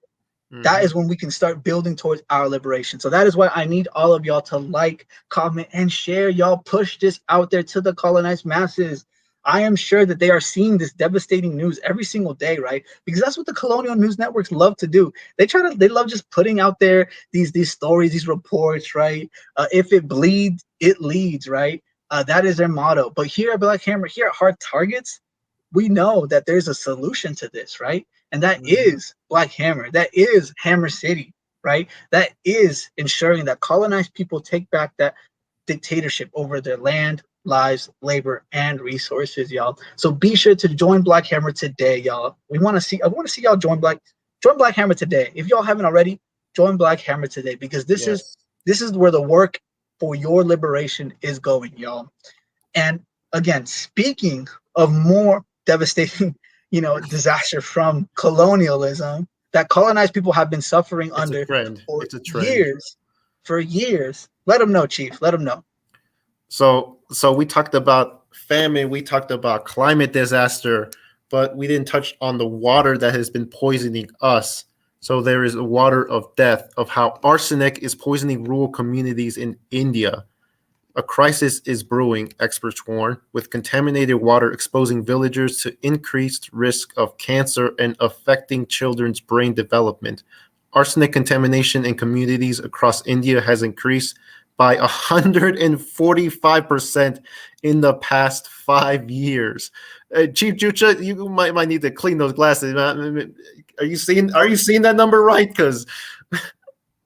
That is when we can start building towards our liberation. So that is why I need all of y'all to like, comment, and share. Y'all push this out there to the colonized masses. I am sure that they are seeing this devastating news every single day, right? Because that's what the colonial news networks love to do. They love just putting out there these stories, these reports, right? If it bleeds, it leads, right? That is their motto. But here at Black Hammer, here at Hard Targets, we know that there's a solution to this, right? And that is Black Hammer. That is Hammer City, right? That is ensuring that colonized people take back that dictatorship over their land, lives, labor, and resources, y'all. So be sure to join Black Hammer today, y'all. I want to see y'all join Black Hammer today. If y'all haven't already, join Black Hammer today, because this is where the work for your liberation is going, y'all. And again, speaking of more devastating, disaster from colonialism that colonized people have been suffering under for It's a trend. years. For years. Let them know, Chief. Let them know. So we talked about famine, we talked about climate disaster, but we didn't touch on the water that has been poisoning us. So there is a water of death, of how arsenic is poisoning rural communities in India. A crisis is brewing, experts warn, with contaminated water exposing villagers to increased risk of cancer and affecting children's brain development. Arsenic contamination in communities across India has increased by 145% in the past 5 years. Chief Jucha, you might need to clean those glasses. Are you seeing that number right? Because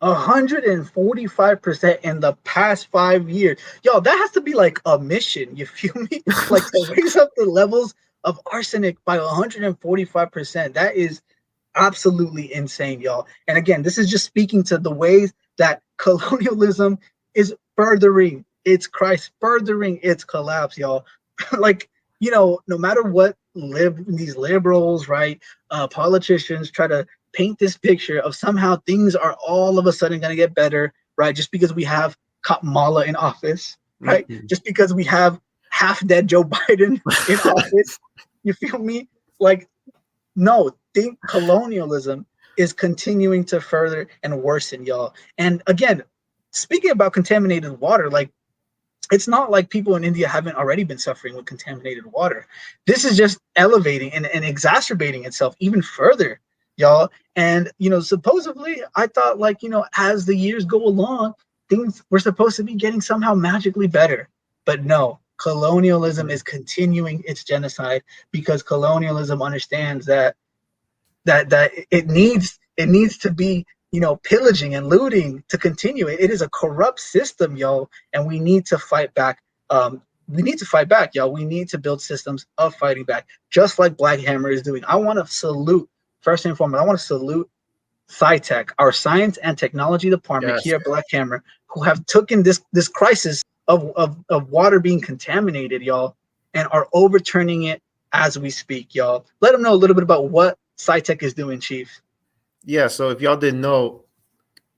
145% in the past 5 years. Yo, that has to be like a mission. You feel me? Like to raise up the levels of arsenic by 145%. That is absolutely insane, y'all. And again, this is just speaking to the ways that colonialism is furthering its crisis, furthering its collapse, y'all. Like, no matter what these liberals, right, politicians try to paint this picture of somehow things are all of a sudden going to get better, right? Just because we have Kamala in office, right? Just because we have half dead Joe Biden in office. You feel me? Like, no, think colonialism is continuing to further and worsen, y'all. And again, speaking about contaminated water, like, it's not like people in India haven't already been suffering with contaminated water. This is just elevating and exacerbating itself even further, y'all. And, supposedly, I thought, like, as the years go along, things were supposed to be getting somehow magically better. But no, colonialism is continuing its genocide because colonialism understands that it needs to be pillaging and looting to continue. It is a corrupt system, yo, and we need to fight back. We need to fight back, y'all. We need to build systems of fighting back, just like Black Hammer is doing. I want to salute, first and foremost, I want to salute SciTech, our science and technology department Yes. here at Black Hammer, who have taken this crisis of water being contaminated, y'all, and are overturning it as we speak, y'all. Let them know a little bit about what SciTech is doing, Chief. Yeah, so if y'all didn't know,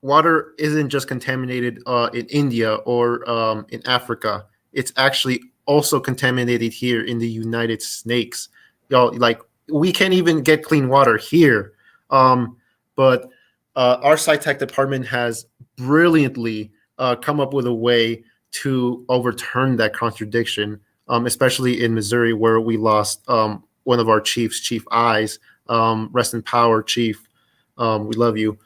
water isn't just contaminated in India or in Africa. It's actually also contaminated here in the United States. Y'all, like, we can't even get clean water here. But our SciTech department has brilliantly come up with a way to overturn that contradiction, especially in Missouri, where we lost one of our chiefs, Chief Eyes. Rest in power, Chief. We love you.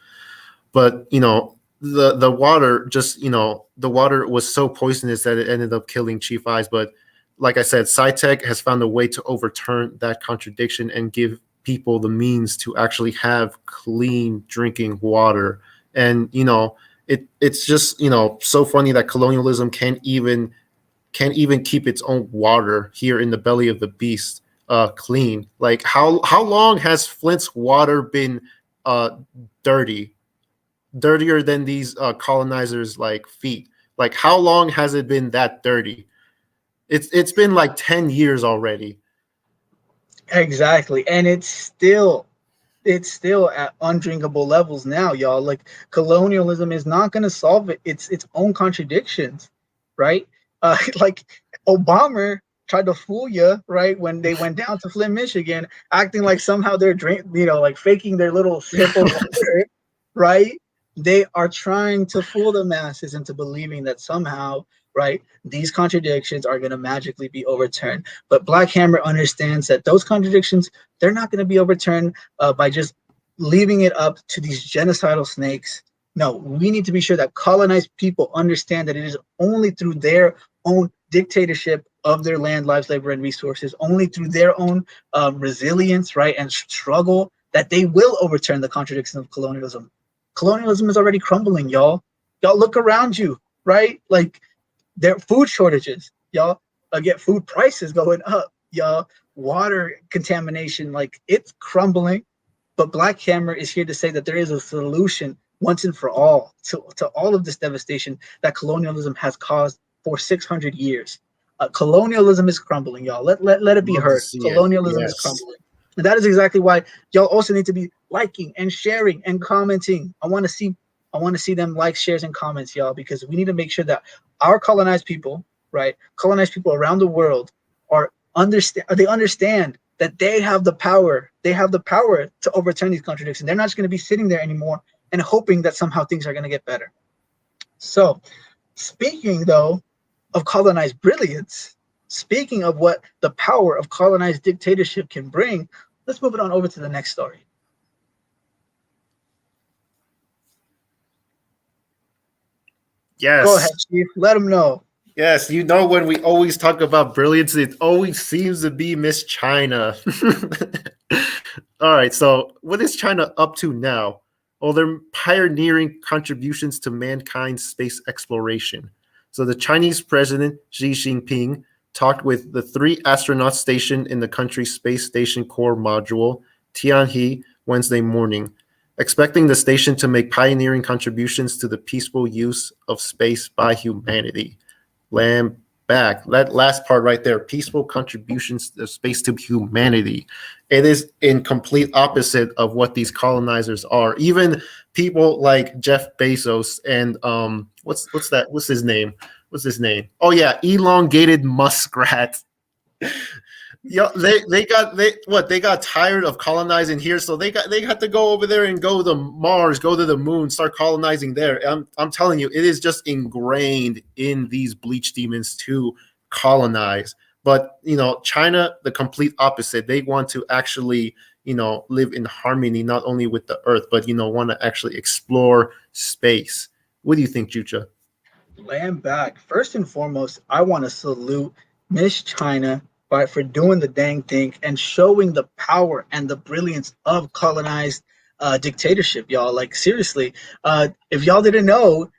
But the water just the water was so poisonous that it ended up killing Chief Eyes. But like I said, SciTech has found a way to overturn that contradiction and give people the means to actually have clean drinking water. And it's just so funny that colonialism can't even keep its own water here in the belly of the beast clean. Like, how long has Flint's water been dirtier than these colonizers' like feet? Like, how long has it been that dirty? It's been like 10 years already. Exactly, and it's still at undrinkable levels now, y'all. Like, colonialism is not going to solve its own contradictions, right? Like, Obama tried to fool you, right, when they went down to Flint, Michigan, acting like somehow they're like faking their little sip of water, right? They are trying to fool the masses into believing that somehow, right, these contradictions are going to magically be overturned. But Black Hammer understands that those contradictions, they're not going to be overturned by just leaving it up to these genocidal snakes. No, we need to be sure that colonized people understand that it is only through their own dictatorship of their land, lives, labor, and resources, only through their own resilience, right, and struggle, that they will overturn the contradictions of colonialism. Colonialism is already crumbling, y'all. Y'all look around you, right? Like, there are food shortages, y'all. Get food prices going up, y'all. Water contamination, like, it's crumbling. But Black Hammer is here to say that there is a solution once and for all to all of this devastation that colonialism has caused for 600 years. Colonialism is crumbling, y'all. Let it be Love to heard. see it. Colonialism is Yes. crumbling. And that is exactly why y'all also need to be liking and sharing and commenting. I want to see them likes, shares, and comments, y'all, because we need to make sure that our colonized people, right, colonized people around the world, they understand that they have the power. They have the power to overturn these contradictions. They're not just going to be sitting there anymore and hoping that somehow things are going to get better. So, speaking though of colonized brilliance, speaking of what the power of colonized dictatorship can bring, let's move it on over to the next story. Go ahead, Yes. Chief. Let them know. Yes, when we always talk about brilliance, it always seems to be Miss China. All right, so what is China up to now? Well, they're pioneering contributions to mankind's space exploration. So the Chinese president, Xi Jinping, talked with the 3 astronauts stationed in the country's space station core module, Tianhe, Wednesday morning, expecting the station to make pioneering contributions to the peaceful use of space by humanity. back. That last part right there, peaceful contributions of space to humanity. It is in complete opposite of what these colonizers are. Even people like Jeff Bezos and what's that? What's his name? What's his name? Oh yeah, elongated muskrat. Yeah, they got tired of colonizing here, so they got to go over there and go to Mars, go to the moon, start colonizing there. I'm telling you, it is just ingrained in these bleach demons to colonize. But China, the complete opposite. They want to actually live in harmony, not only with the Earth, but want to actually explore space. What do you think, Jucha? Land back. First and foremost, I want to salute Miss China, right, for doing the dang thing and showing the power and the brilliance of colonized dictatorship, y'all. Like seriously, if y'all didn't know,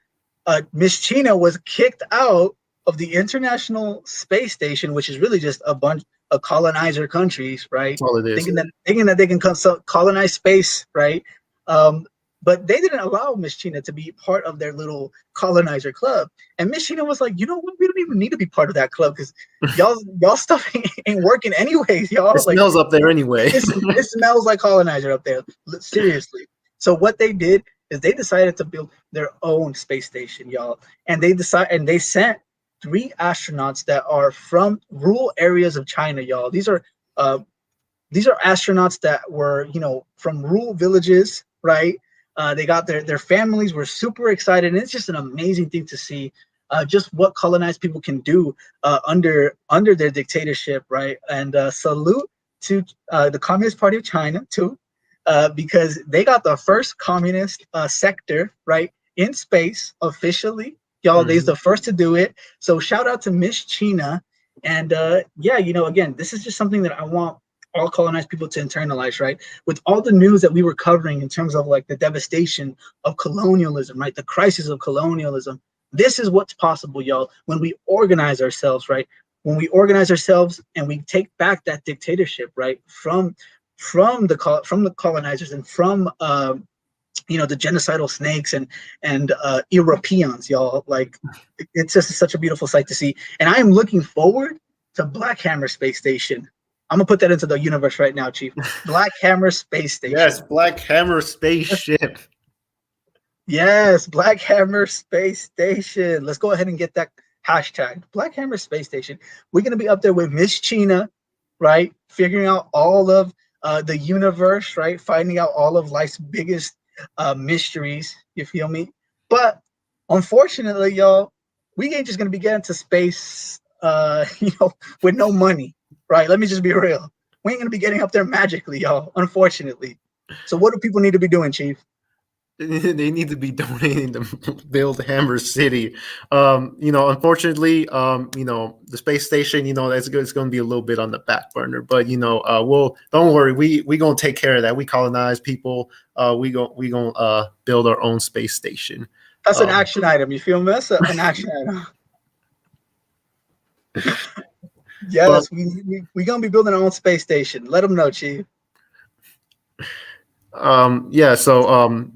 Miss China was kicked out of the International Space Station, which is really just a bunch of colonizer countries, right? That's all it is. Thinking that they can colonize space, right? Um, but they didn't allow Miss China to be part of their little colonizer club. And Miss China was like, you know what? We don't even need to be part of that club because y'all stuff ain't working anyways, y'all. It Like smells up there anyway. it smells like colonizer up there. Seriously. So what they did is they decided to build their own space station, y'all. And they sent 3 astronauts that are from rural areas of China, y'all. These are astronauts that were, from rural villages, right? They got their families were super excited, and it's just an amazing thing to see, just what colonized people can do under their dictatorship, right? And salute to the Communist Party of China too, because they got the first communist sector, right, in space officially. Y'all, they's the first to do it. So shout out to Miss China. And yeah, again, this is just something that I want all colonized people to internalize, right? With all the news that we were covering in terms of like the devastation of colonialism, right? The crisis of colonialism. This is what's possible, y'all, when we organize ourselves, right? When we organize ourselves and we take back that dictatorship, right, from the colonizers and from the genocidal snakes and Europeans, y'all. Like it's just such a beautiful sight to see, and I am looking forward to Black Hammer Space Station. I'm gonna put that into the universe right now, Chief. Black Hammer Space Station. Yes, Black Hammer spaceship. Yes, Black Hammer Space Station. Let's go ahead and get that hashtag. Black Hammer Space Station. We're gonna be up there with Miss China, right? Figuring out all of the universe, right? Finding out all of life's biggest mysteries. You feel me? But unfortunately, y'all, we ain't just gonna be getting to space, with no money. Right, let me just be real. We ain't gonna be getting up there magically, y'all. Unfortunately. So, what do people need to be doing, Chief? They need to be donating to build Hammer City. Unfortunately, the space station, it's going to be a little bit on the back burner. But we'll don't worry. We gonna take care of that. We colonize people. We gonna build our own space station. That's an action item. You feel me? That's an action item. Yes, we gonna be building our own space station. Let them know, Chief. Yeah. So,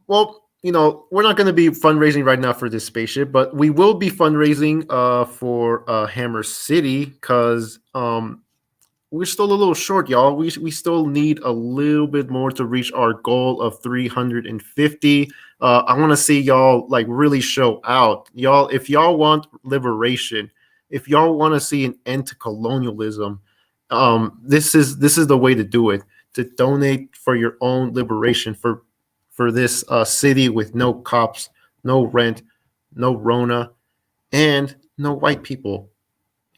well, we're not going to be fundraising right now for this spaceship, but we will be fundraising for Hammer City because we're still a little short, y'all. We still need a little bit more to reach our goal of 350. I want to see y'all like really show out, y'all. If y'all want liberation, if y'all want to see an end to colonialism, this is the way to do it. To donate for your own liberation for this city with no cops, no rent, no Rona, and no white people.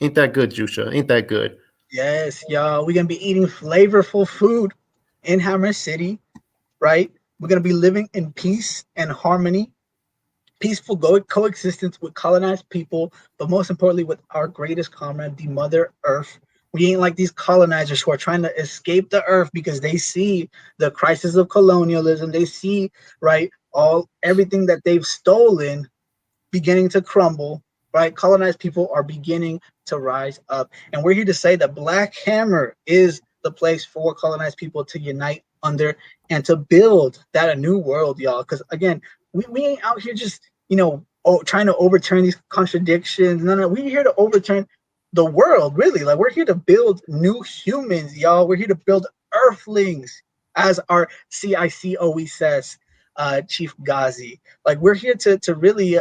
Ain't that good, Jusha? Ain't that good? Yes, y'all. We're gonna be eating flavorful food in Hammer City, right? We're gonna be living in peace and harmony, peaceful coexistence with colonized people, but most importantly with our greatest comrade, the Mother Earth. We ain't like these colonizers who are trying to escape the earth because they see the crisis of colonialism. They see, right, everything that they've stolen beginning to crumble, right? Colonized people are beginning to rise up. And we're here to say that Black Hammer is the place for colonized people to unite under and to build that a new world, y'all. Because again, we ain't out here just, trying to overturn these contradictions. No, no, we're here to overturn the world, really. Like, we're here to build new humans, y'all. We're here to build earthlings, as our CIC always says, Chief Ghazi. Like, we're here to really,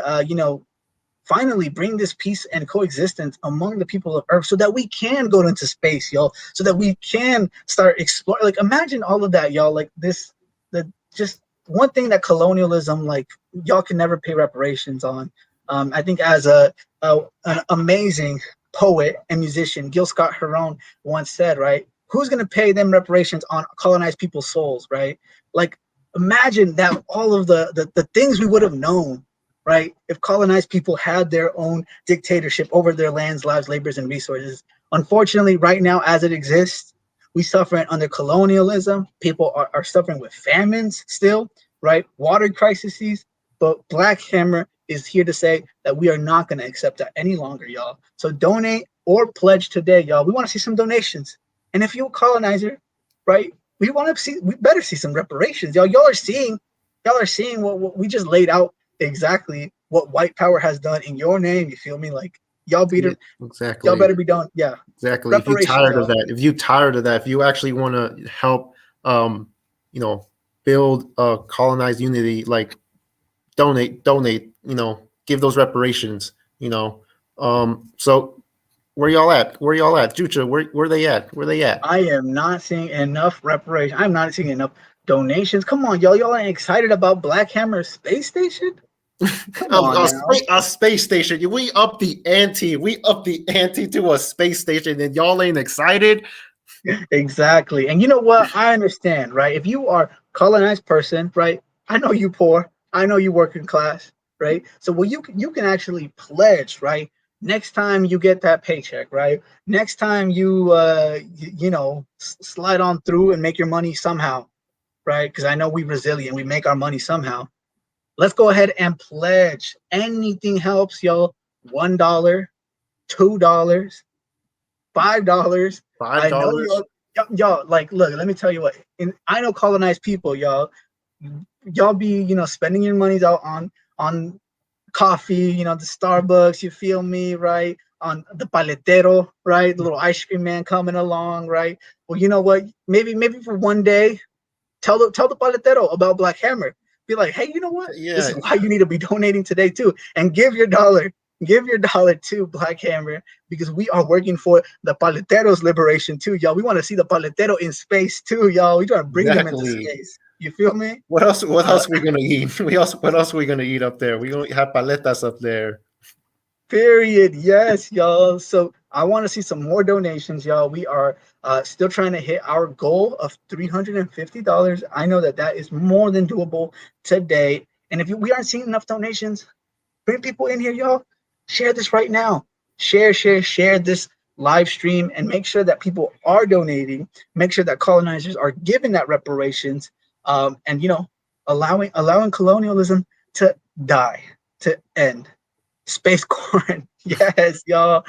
finally bring this peace and coexistence among the people of Earth so that we can go into space, y'all, so that we can start exploring. Like, imagine all of that, y'all. Like, the just one thing that colonialism, like, y'all can never pay reparations on. I think as an amazing poet and musician, Gil Scott Heron, once said, right, who's going to pay them reparations on colonized people's souls, right? Like, imagine that all of the things we would have known, right, if colonized people had their own dictatorship over their lands, lives, labors, and resources. Unfortunately, right now, as it exists, we suffering under colonialism. People are suffering with famines still, right? Water crises. But Black Hammer is here to say that we are not going to accept that any longer, y'all. So donate or pledge today, y'all. We want to see some donations. And if you're a colonizer, right, we better see some reparations, y'all. Y'all are seeing what we just laid out, exactly what white power has done in your name. You feel me? Like, y'all Exactly. y'all better be done. Yeah. Exactly. If you're Reparations, tired of y'all. that, if you actually want to help, build colonized unity, like donate, give those reparations, So where y'all at? Jucha, where they at? Where they at? I am not seeing enough reparations. I'm not seeing enough donations. Come on, y'all. Y'all ain't excited about Black Hammer Space Station? Come on now. A space station. We up the ante. We up the ante to a space station, and y'all ain't excited. Exactly. And you know what? I understand, right? If you are colonized person, right? I know you poor. I know you working class, right? So, well, you can actually pledge, right? Next time you get that paycheck, right? Next time you slide on through and make your money somehow, right? Because I know we resilient, we make our money somehow. Let's go ahead and pledge. Anything helps, y'all. $1, $2, $5. Five I know dollars. y'all, like, look, let me tell you what. I know colonized people, y'all be, spending your monies out on coffee, the Starbucks, you feel me, right? On the paletero, right? The little ice cream man coming along, right? Well, you know what? Maybe for one day, tell the paletero about Black Hammer. Be like, hey, you know what? This Yeah, is why you need to be donating today too, and give your dollar to Black Hammer, because we are working for the paleteros' liberation too, y'all. We want to see the paletero in space too, y'all. We trying to bring them into exactly. space. You feel me? What else? What Uh, else we gonna eat? What else we gonna eat up there? We gonna have paletas up there. Period. Yes, y'all. So I want to see some more donations, y'all. We are still trying to hit our goal of $350. I know that is more than doable today. And if we aren't seeing enough donations, bring people in here, y'all. Share this right now. Share this live stream, and make sure that people are donating. Make sure that colonizers are giving that reparations, and allowing colonialism to die, to end. Space corn. Yes, y'all.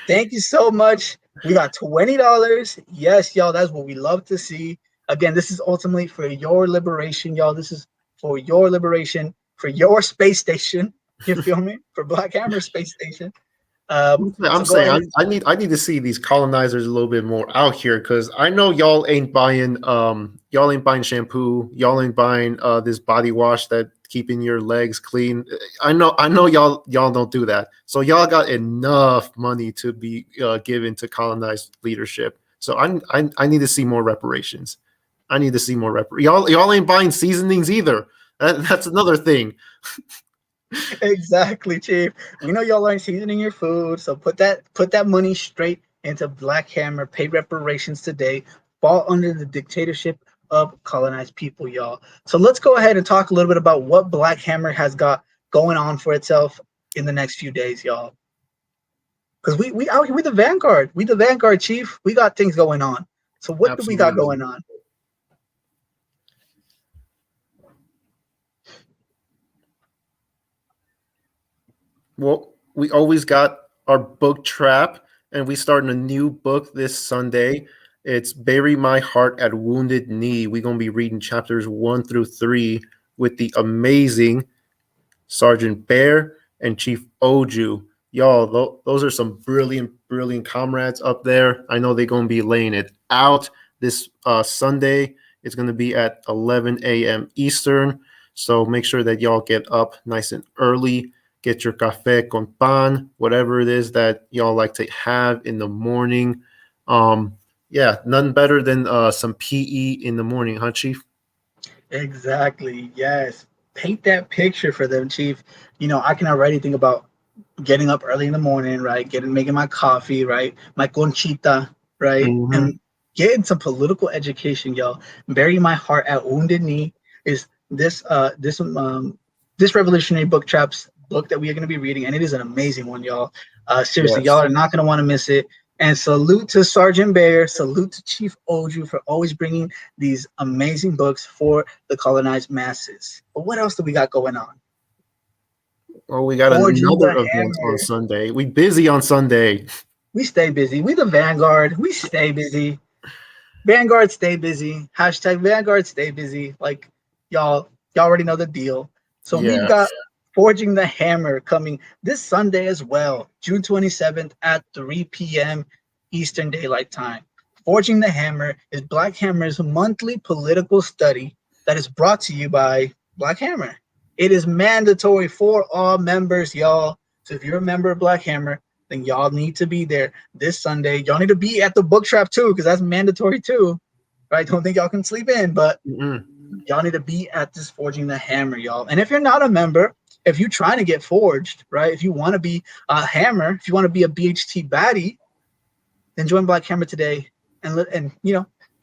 Thank you so much. We got $20. Yes, y'all. That's what we love to see. Again, this is ultimately for your liberation, y'all. This is for your liberation, for your space station. You feel me? For Black Hammer Space Station. I'm So go saying ahead. I need to see these colonizers a little bit more out here, because I know y'all ain't buying shampoo, y'all ain't buying this body wash that keeping your legs clean. I know y'all don't do that. So y'all got enough money to be given to colonized leadership. So I need to see more reparations. I need to see more y'all ain't buying seasonings either. That's another thing. Exactly, Chief. We know y'all aren't seasoning your food, so put that money straight into Black Hammer. Pay reparations today. Fall under the dictatorship of colonized people, y'all. So let's go ahead and talk a little bit about what Black Hammer has got going on for itself in the next few days, y'all. Because we out here, we the vanguard. We the vanguard, Chief. We got things going on. So what do we got Absolutely. going on? Well, we always got our book trap, and we starting a new book this Sunday. It's Bury My Heart at Wounded Knee. We're gonna be reading chapters 1 through 3 with the amazing Sergeant Bear, and Chief Oju. Y'all, those are some brilliant, brilliant comrades up there. I know they're going to be laying it out this Sunday. It's going to be at 11 a.m. Eastern. So make sure that y'all get up nice and early. Get your café con pan, whatever it is that y'all like to have in the morning. Yeah, none better than some PE in the morning, huh, Chief? Exactly. Yes. Paint that picture for them, Chief. I can already think about getting up early in the morning, right? Making my coffee, right? My conchita, right? Mm-hmm. And getting some political education, y'all. Bury my heart at wounded knee is this revolutionary book traps book that we are going to be reading, and it is an amazing one, y'all. Seriously, y'all Yes. are not going to want to miss it. And salute to Sergeant Bear, salute to Chief Oju for always bringing these amazing books for the colonized masses. But what else do we got going on? Well, we got Forging another the event on hammer. Sunday. We busy on Sunday. We stay busy. We the Vanguard. We stay busy. Vanguard stay busy. Hashtag Vanguard stay busy. Like y'all already know the deal. So we've Yeah. got Forging the Hammer coming this Sunday as well, June 27th at 3 p.m. Eastern Daylight Time. Forging the Hammer is Black Hammer's monthly political study that is brought to you by Black Hammer. It is mandatory for all members, y'all. So if you're a member of Black Hammer, then y'all need to be there this Sunday. Y'all need to be at the book trap too, because that's mandatory too. Right? Don't think y'all can sleep in, but Mm-mm. y'all need to be at this Forging the Hammer, y'all. And if you're not a member, if you're trying to get forged, right? If you want to be a hammer, if you want to be a BHT baddie, then join Black Hammer today and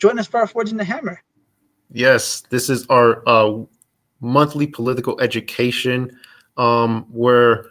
join us for our Forging the Hammer. Yes, this is our monthly political education, where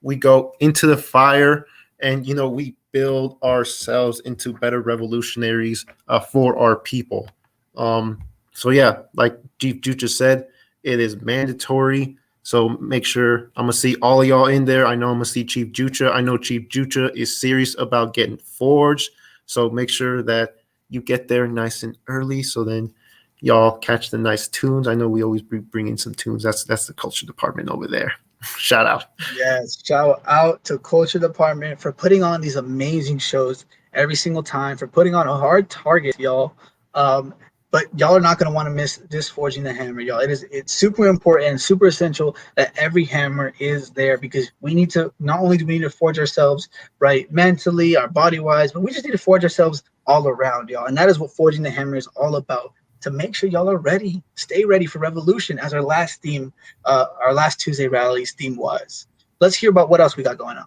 we go into the fire and we build ourselves into better revolutionaries for our people. Um, so yeah, like Chief Jucha said, it is mandatory. So make sure I'm gonna see all of y'all in there. I know I'm gonna see Chief Jucha. I know Chief Jucha is serious about getting forged. So make sure that you get there nice and early. So then y'all catch the nice tunes. I know we always bring in some tunes. That's the culture department over there. Shout out. Yes, shout out to Culture Department for putting on these amazing shows every single time, for putting on a hard target, y'all. Um, but y'all are not gonna want to miss this Forging the Hammer, y'all. It's super important and super essential that every hammer is there because we need to not only do we need to forge ourselves right mentally, our body wise, but we just need to forge ourselves all around, y'all. And that is what Forging the Hammer is all about. To make sure y'all are ready, stay ready for revolution, as our last Tuesday rally's theme was. Let's hear about what else we got going on.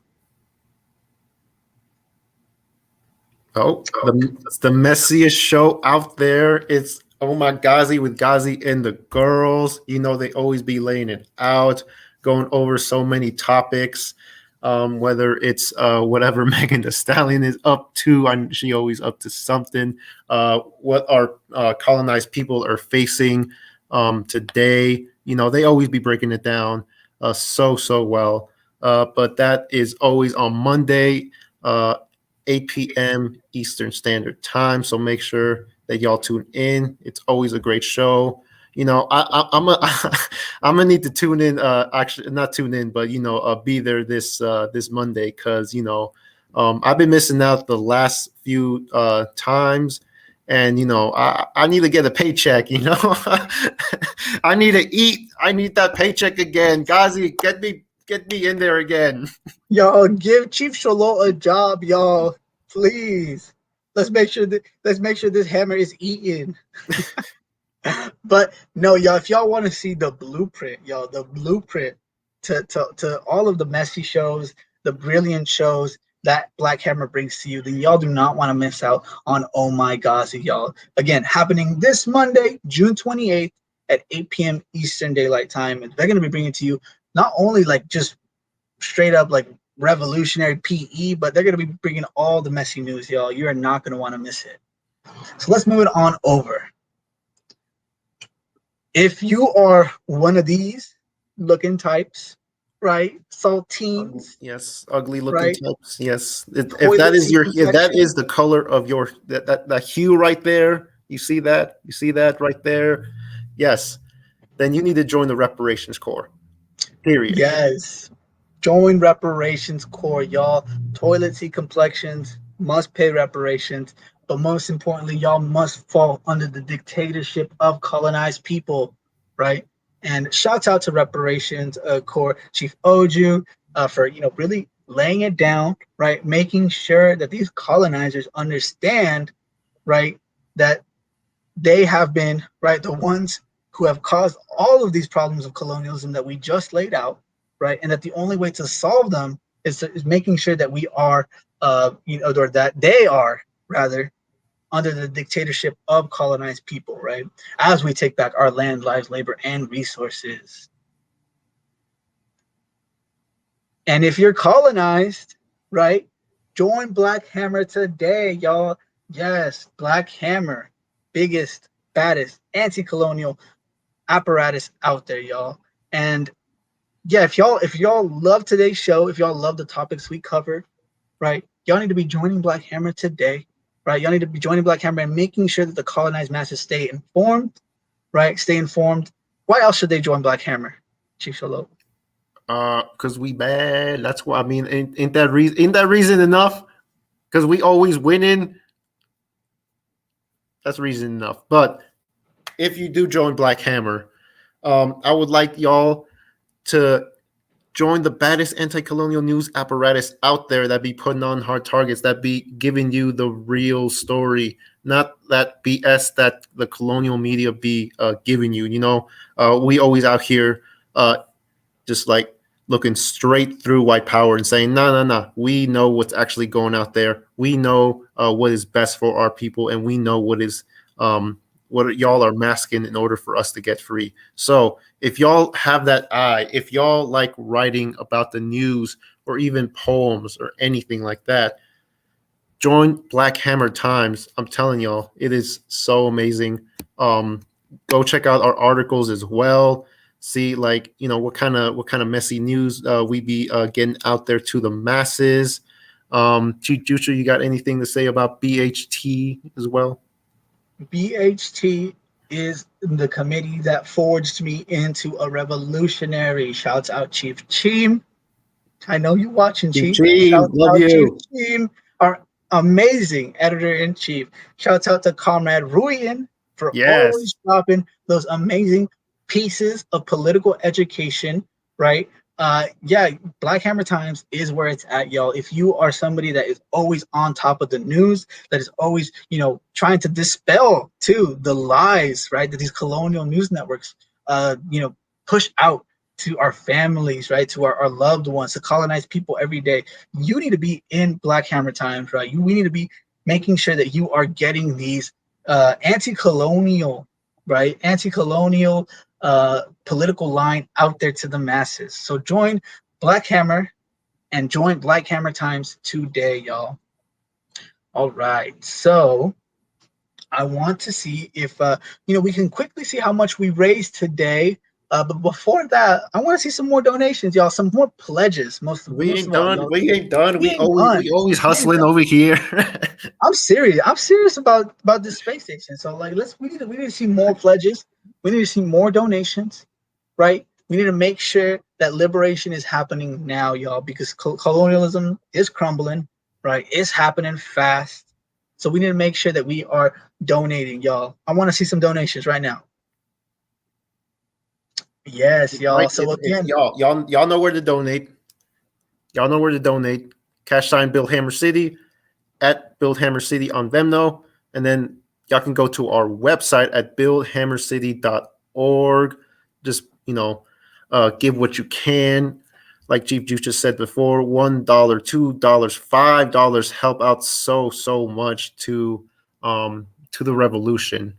Oh, the messiest show out there. It's Oh My Ghazi with Ghazi and the girls. They always be laying it out, going over so many topics. Whether it's whatever Megan Thee Stallion is up to, she always up to something. What our colonized people are facing today. They always be breaking it down so well. But that is always on Monday. 8 p.m. Eastern Standard Time. So make sure that y'all tune in. It's always a great show. I'm a, I'm gonna need to tune in. Actually, not tune in, but be there this Monday because I've been missing out the last few times, and I need to get a paycheck. I need to eat. I need that paycheck again. Ghazi, get me in there again. Y'all give Chief Shalot a job, y'all. Please. Let's make sure this hammer is eaten. But no, y'all, if y'all want to see the blueprint, y'all, the blueprint to all of the messy shows, the brilliant shows that Black Hammer brings to you, then y'all do not want to miss out on Oh My Ghazi, y'all. Again, happening this Monday, June 28th at 8 p.m. Eastern Daylight Time. And they're going to be bringing to you not only like just straight up like revolutionary PE, but they're going to be bringing all the messy news, y'all. You are not going to want to miss it. So let's move it on over. If you are one of these looking types, right? Saltines, Yes, ugly looking right? types. Yes, if that Toilet is seat if that infection. is the color of your that hue right there, you see that right there. Yes, then you need to join the reparations corps. Period. Yes. Join reparations corps, y'all. Toilet seat complexions must pay reparations, but most importantly, y'all must fall under the dictatorship of colonized people, right? And shouts out to reparations corps Chief Oju for really laying it down, right? Making sure that these colonizers understand, right, that they have been right the ones who have caused all of these problems of colonialism that we just laid out, right? And that the only way to solve them is making sure that we are, or that they are rather under the dictatorship of colonized people, right? As we take back our land, lives, labor, and resources. And if you're colonized, right, join Black Hammer today, y'all. Yes, Black Hammer, biggest, baddest anti-colonial apparatus out there, y'all. And yeah, if y'all love today's show, if y'all love the topics we covered, right, y'all need to be joining Black Hammer today, right? Y'all need to be joining Black Hammer and making sure that the colonized masses stay informed, right? Stay informed. Why else should they join Black Hammer, Chief Shalom? Cause we bad. That's why I mean, ain't that reason? Ain't that reason enough? Cause we always winning. That's reason enough. But if you do join Black Hammer, I would like y'all to join the baddest anti-colonial news apparatus out there that be putting on hard targets, that be giving you the real story, not that BS that the colonial media be giving you. We always out here just like looking straight through white power and saying, no, no, no, we know what's actually going out there. We know what is best for our people, and we know what y'all are masking in order for us to get free. So if y'all have that eye, if y'all like writing about the news or even poems or anything like that, join Black Hammer Times. I'm telling y'all, it is so amazing. Go check out our articles as well. See, like, what kind of messy news we be getting out there to the masses. Chief Juicer, you got anything to say about BHT as well? BHT is the committee that forged me into a revolutionary. Shouts out Chief Cheem. I know you watching, Chief. Chief, Shouts love out Chief you. Cheem, our amazing editor in chief. Shouts out to Comrade Ruyan for Yes. always dropping those amazing pieces of political education, right? Yeah, Black Hammer Times is where it's at, y'all. If you are somebody that is always on top of the news, that is always, trying to dispel too the lies, right, that these colonial news networks, push out to our families, right, to our loved ones, to colonized people every day, you need to be in Black Hammer Times, right? We need to be making sure that you are getting these anti-colonial, right, anti-colonial political line out there to the masses. So join Black Hammer and join Black Hammer Times today, y'all. All right. So I want to see if we can quickly see how much we raised today. But before that, I want to see some more donations, y'all. Some more pledges. We Most ain't of all, done. y'all. We ain't done. We We ain't always done. we always We ain't hustling done. over here. I'm serious. I'm serious about this space station. So like, we need to see more pledges. We need to see more donations, right? We need to make sure that liberation is happening now, y'all, because colonialism is crumbling, right? It's happening fast. So we need to make sure that we are donating, y'all. I want to see some donations right now. Yes, y'all. Right? So It's again, y'all know where to donate. Y'all know where to donate. Cash sign Build Hammer City at Build Hammer City on Venmo, and then y'all can go to our website at buildhammercity.org. Just give what you can. Like Chief Juice just said before, $1, $2, $5 help out so much to the revolution.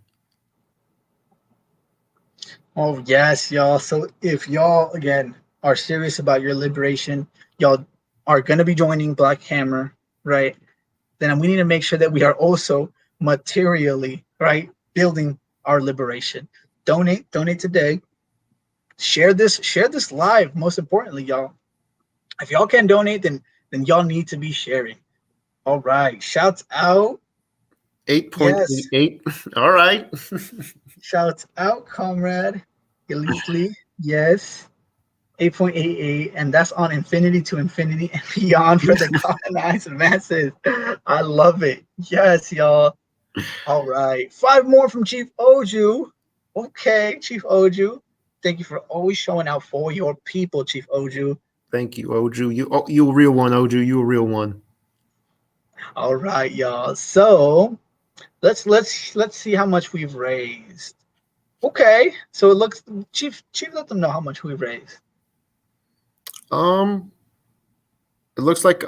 oh yes, y'all. So if y'all again are serious about your liberation, y'all are gonna be joining Black Hammer, right? Then we need to make sure that we are also materially, right, building our liberation. Donate today. Share this live. Most importantly, y'all. If y'all can donate, then y'all need to be sharing. All right. Shouts out. Yes. 8.88. All right. Shouts out, comrade Elise Lee. Yes. 8.88, and that's on infinity to infinity and beyond for the colonized masses. I love it. Yes, y'all. All right. 5 more from Chief Oju. Okay, Chief Oju. Thank you for always showing out for your people, Chief Oju. Thank you, Oju. You a real one, Oju. You a real one. All right, y'all. So let's see how much we've raised. Okay. So it looks Chief let them know how much we've raised. Um, it looks like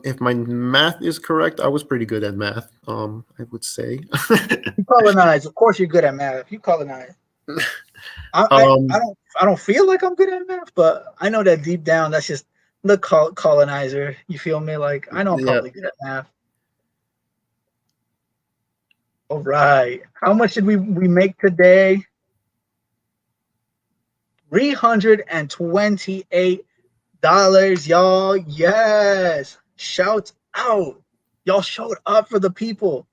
if my math is correct, I was pretty good at math. I would say. You colonize. Of course you're good at math. You colonize. um, I don't feel like I'm good at math, but I know that deep down that's just the colonizer. You feel me? Like I know I'm yeah. probably good at math. All right. How much did we make today? $328, y'all. Yes. Shout out. Y'all showed up for the people.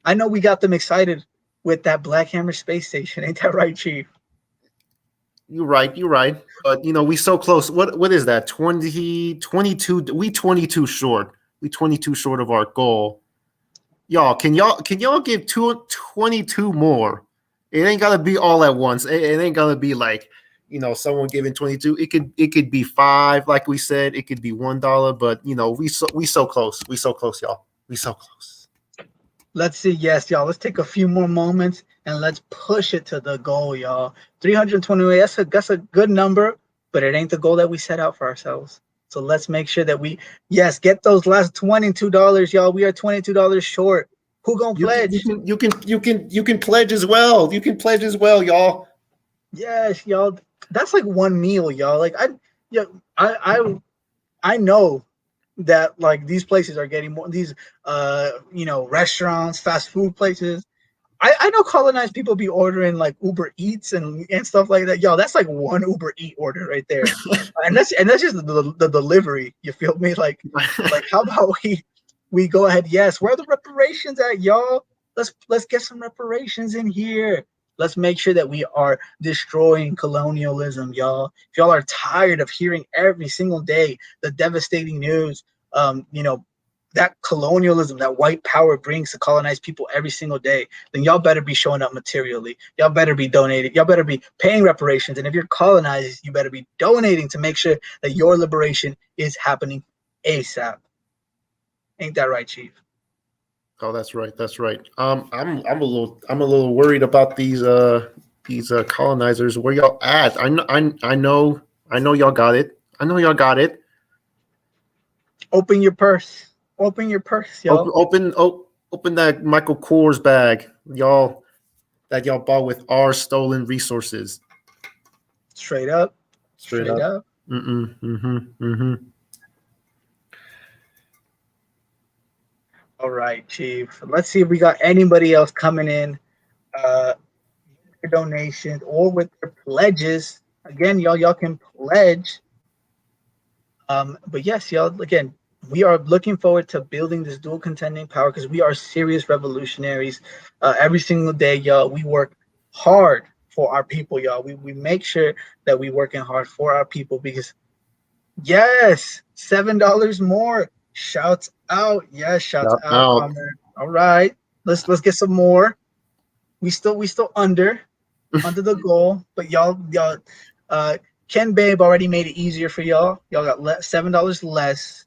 I know we got them excited with that Black Hammer space station. Ain't that right, Chief? You're right. You're right. But we so close. What is that? 20, 22. We 22 short. We 22 short of our goal. Y'all give 22 more? It ain't gotta be all at once. It ain't gonna be like someone giving 22. It could be five, like we said. It could be $1. But we so close. We so close, y'all. We so close. Let's see. Yes, y'all. Let's take a few more moments and let's push it to the goal, y'all. 328. That's a good number, but it ain't the goal that we set out for ourselves. So let's make sure that we get those last $22, y'all. We are $22 short. Who gonna pledge? You can pledge as well. You can pledge as well, y'all. Yes, y'all. That's like one meal, y'all. Like I know that like these places are getting more, these restaurants, fast food places. I know colonized people be ordering like Uber Eats and stuff like that. Yo, that's like one Uber Eat order right there. and that's just the delivery. You feel me? Like how about we go ahead? Yes, where are the reparations at, y'all? Let's get some reparations in here. Let's make sure that we are destroying colonialism, y'all. If y'all are tired of hearing every single day the devastating news, that colonialism, that white power brings to colonized people every single day, then y'all better be showing up materially. Y'all better be donating. Y'all better be paying reparations. And if you're colonized, you better be donating to make sure that your liberation is happening ASAP. Ain't that right, Chief? Oh, that's right. That's right. I'm a little worried about these colonizers. Where y'all at? I know y'all got it. I know y'all got it. Open your purse. Open your purse, y'all. Open that Michael Kors bag, y'all, that y'all bought with our stolen resources. Straight up. Straight up. All right, Chief. Let's see if we got anybody else coming in for donations or with their pledges. Again, y'all can pledge. But yes, y'all, again, we are looking forward to building this dual contending power because we are serious revolutionaries. Every single day, y'all, we work hard for our people, y'all. We make sure that we working hard for our people because yes, $7 more. Shouts out. Yes, shouts out, Comrade. All right. Let's get some more. We still under the goal, but y'all Ken Babe already made it easier for y'all. Y'all got $7 less.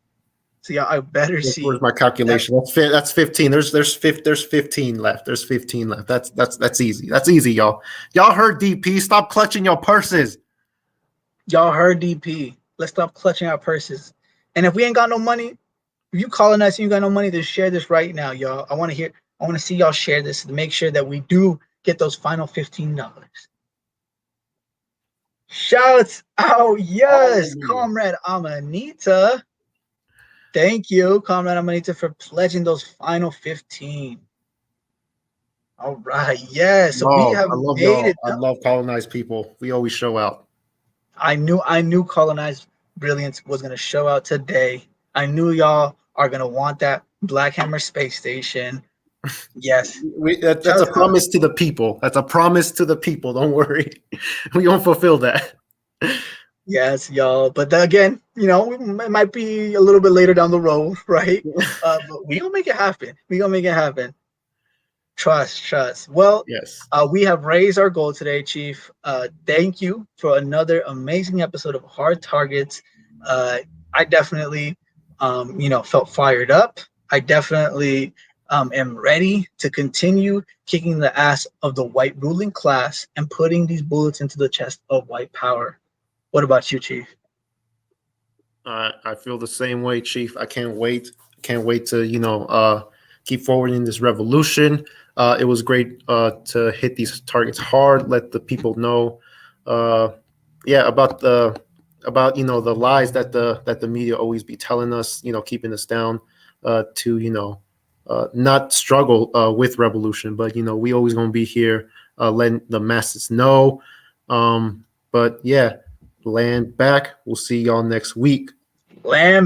So y'all, I better see. Where's my calculation? That's 15. There's 15 left. There's 15 left. That's easy. That's easy, y'all. Y'all heard DP. Stop clutching your purses. Y'all heard DP. Let's stop clutching our purses. And if we ain't got no money, if you calling us and you got no money, then share this right now, y'all. I want to see y'all share this to make sure that we do get those final $15. Shouts out, yes, Comrade Amanita. Thank you, Comrade Amanita, for pledging those final 15. All right, yes. So we have made it. I love colonized people. We always show out. I knew colonized brilliance was gonna show out today. I knew y'all are gonna want that Black Hammer space station. Yes, that's a promise to the people. That's a promise to the people. Don't worry, we won't fulfill that. Yes, y'all. But then again, it might be a little bit later down the road, right? But we gonna make it happen. We gonna make it happen. Trust, trust. Well, Yes. we have raised our goal today, Chief. Thank you for another amazing episode of Hard Targets. Uh, I definitely, felt fired up. I definitely am ready to continue kicking the ass of the white ruling class and putting these bullets into the chest of white power. What about you, Chief? I feel the same way, Chief. I can't wait. Can't wait to keep forwarding this revolution. It was great to hit these targets hard. Let the people know, uh, yeah, about the lies that the media always be telling us. Keeping us down to not struggle with revolution, but we always gonna be here, letting the masses know. But yeah, land back. We'll see y'all next week. Lamb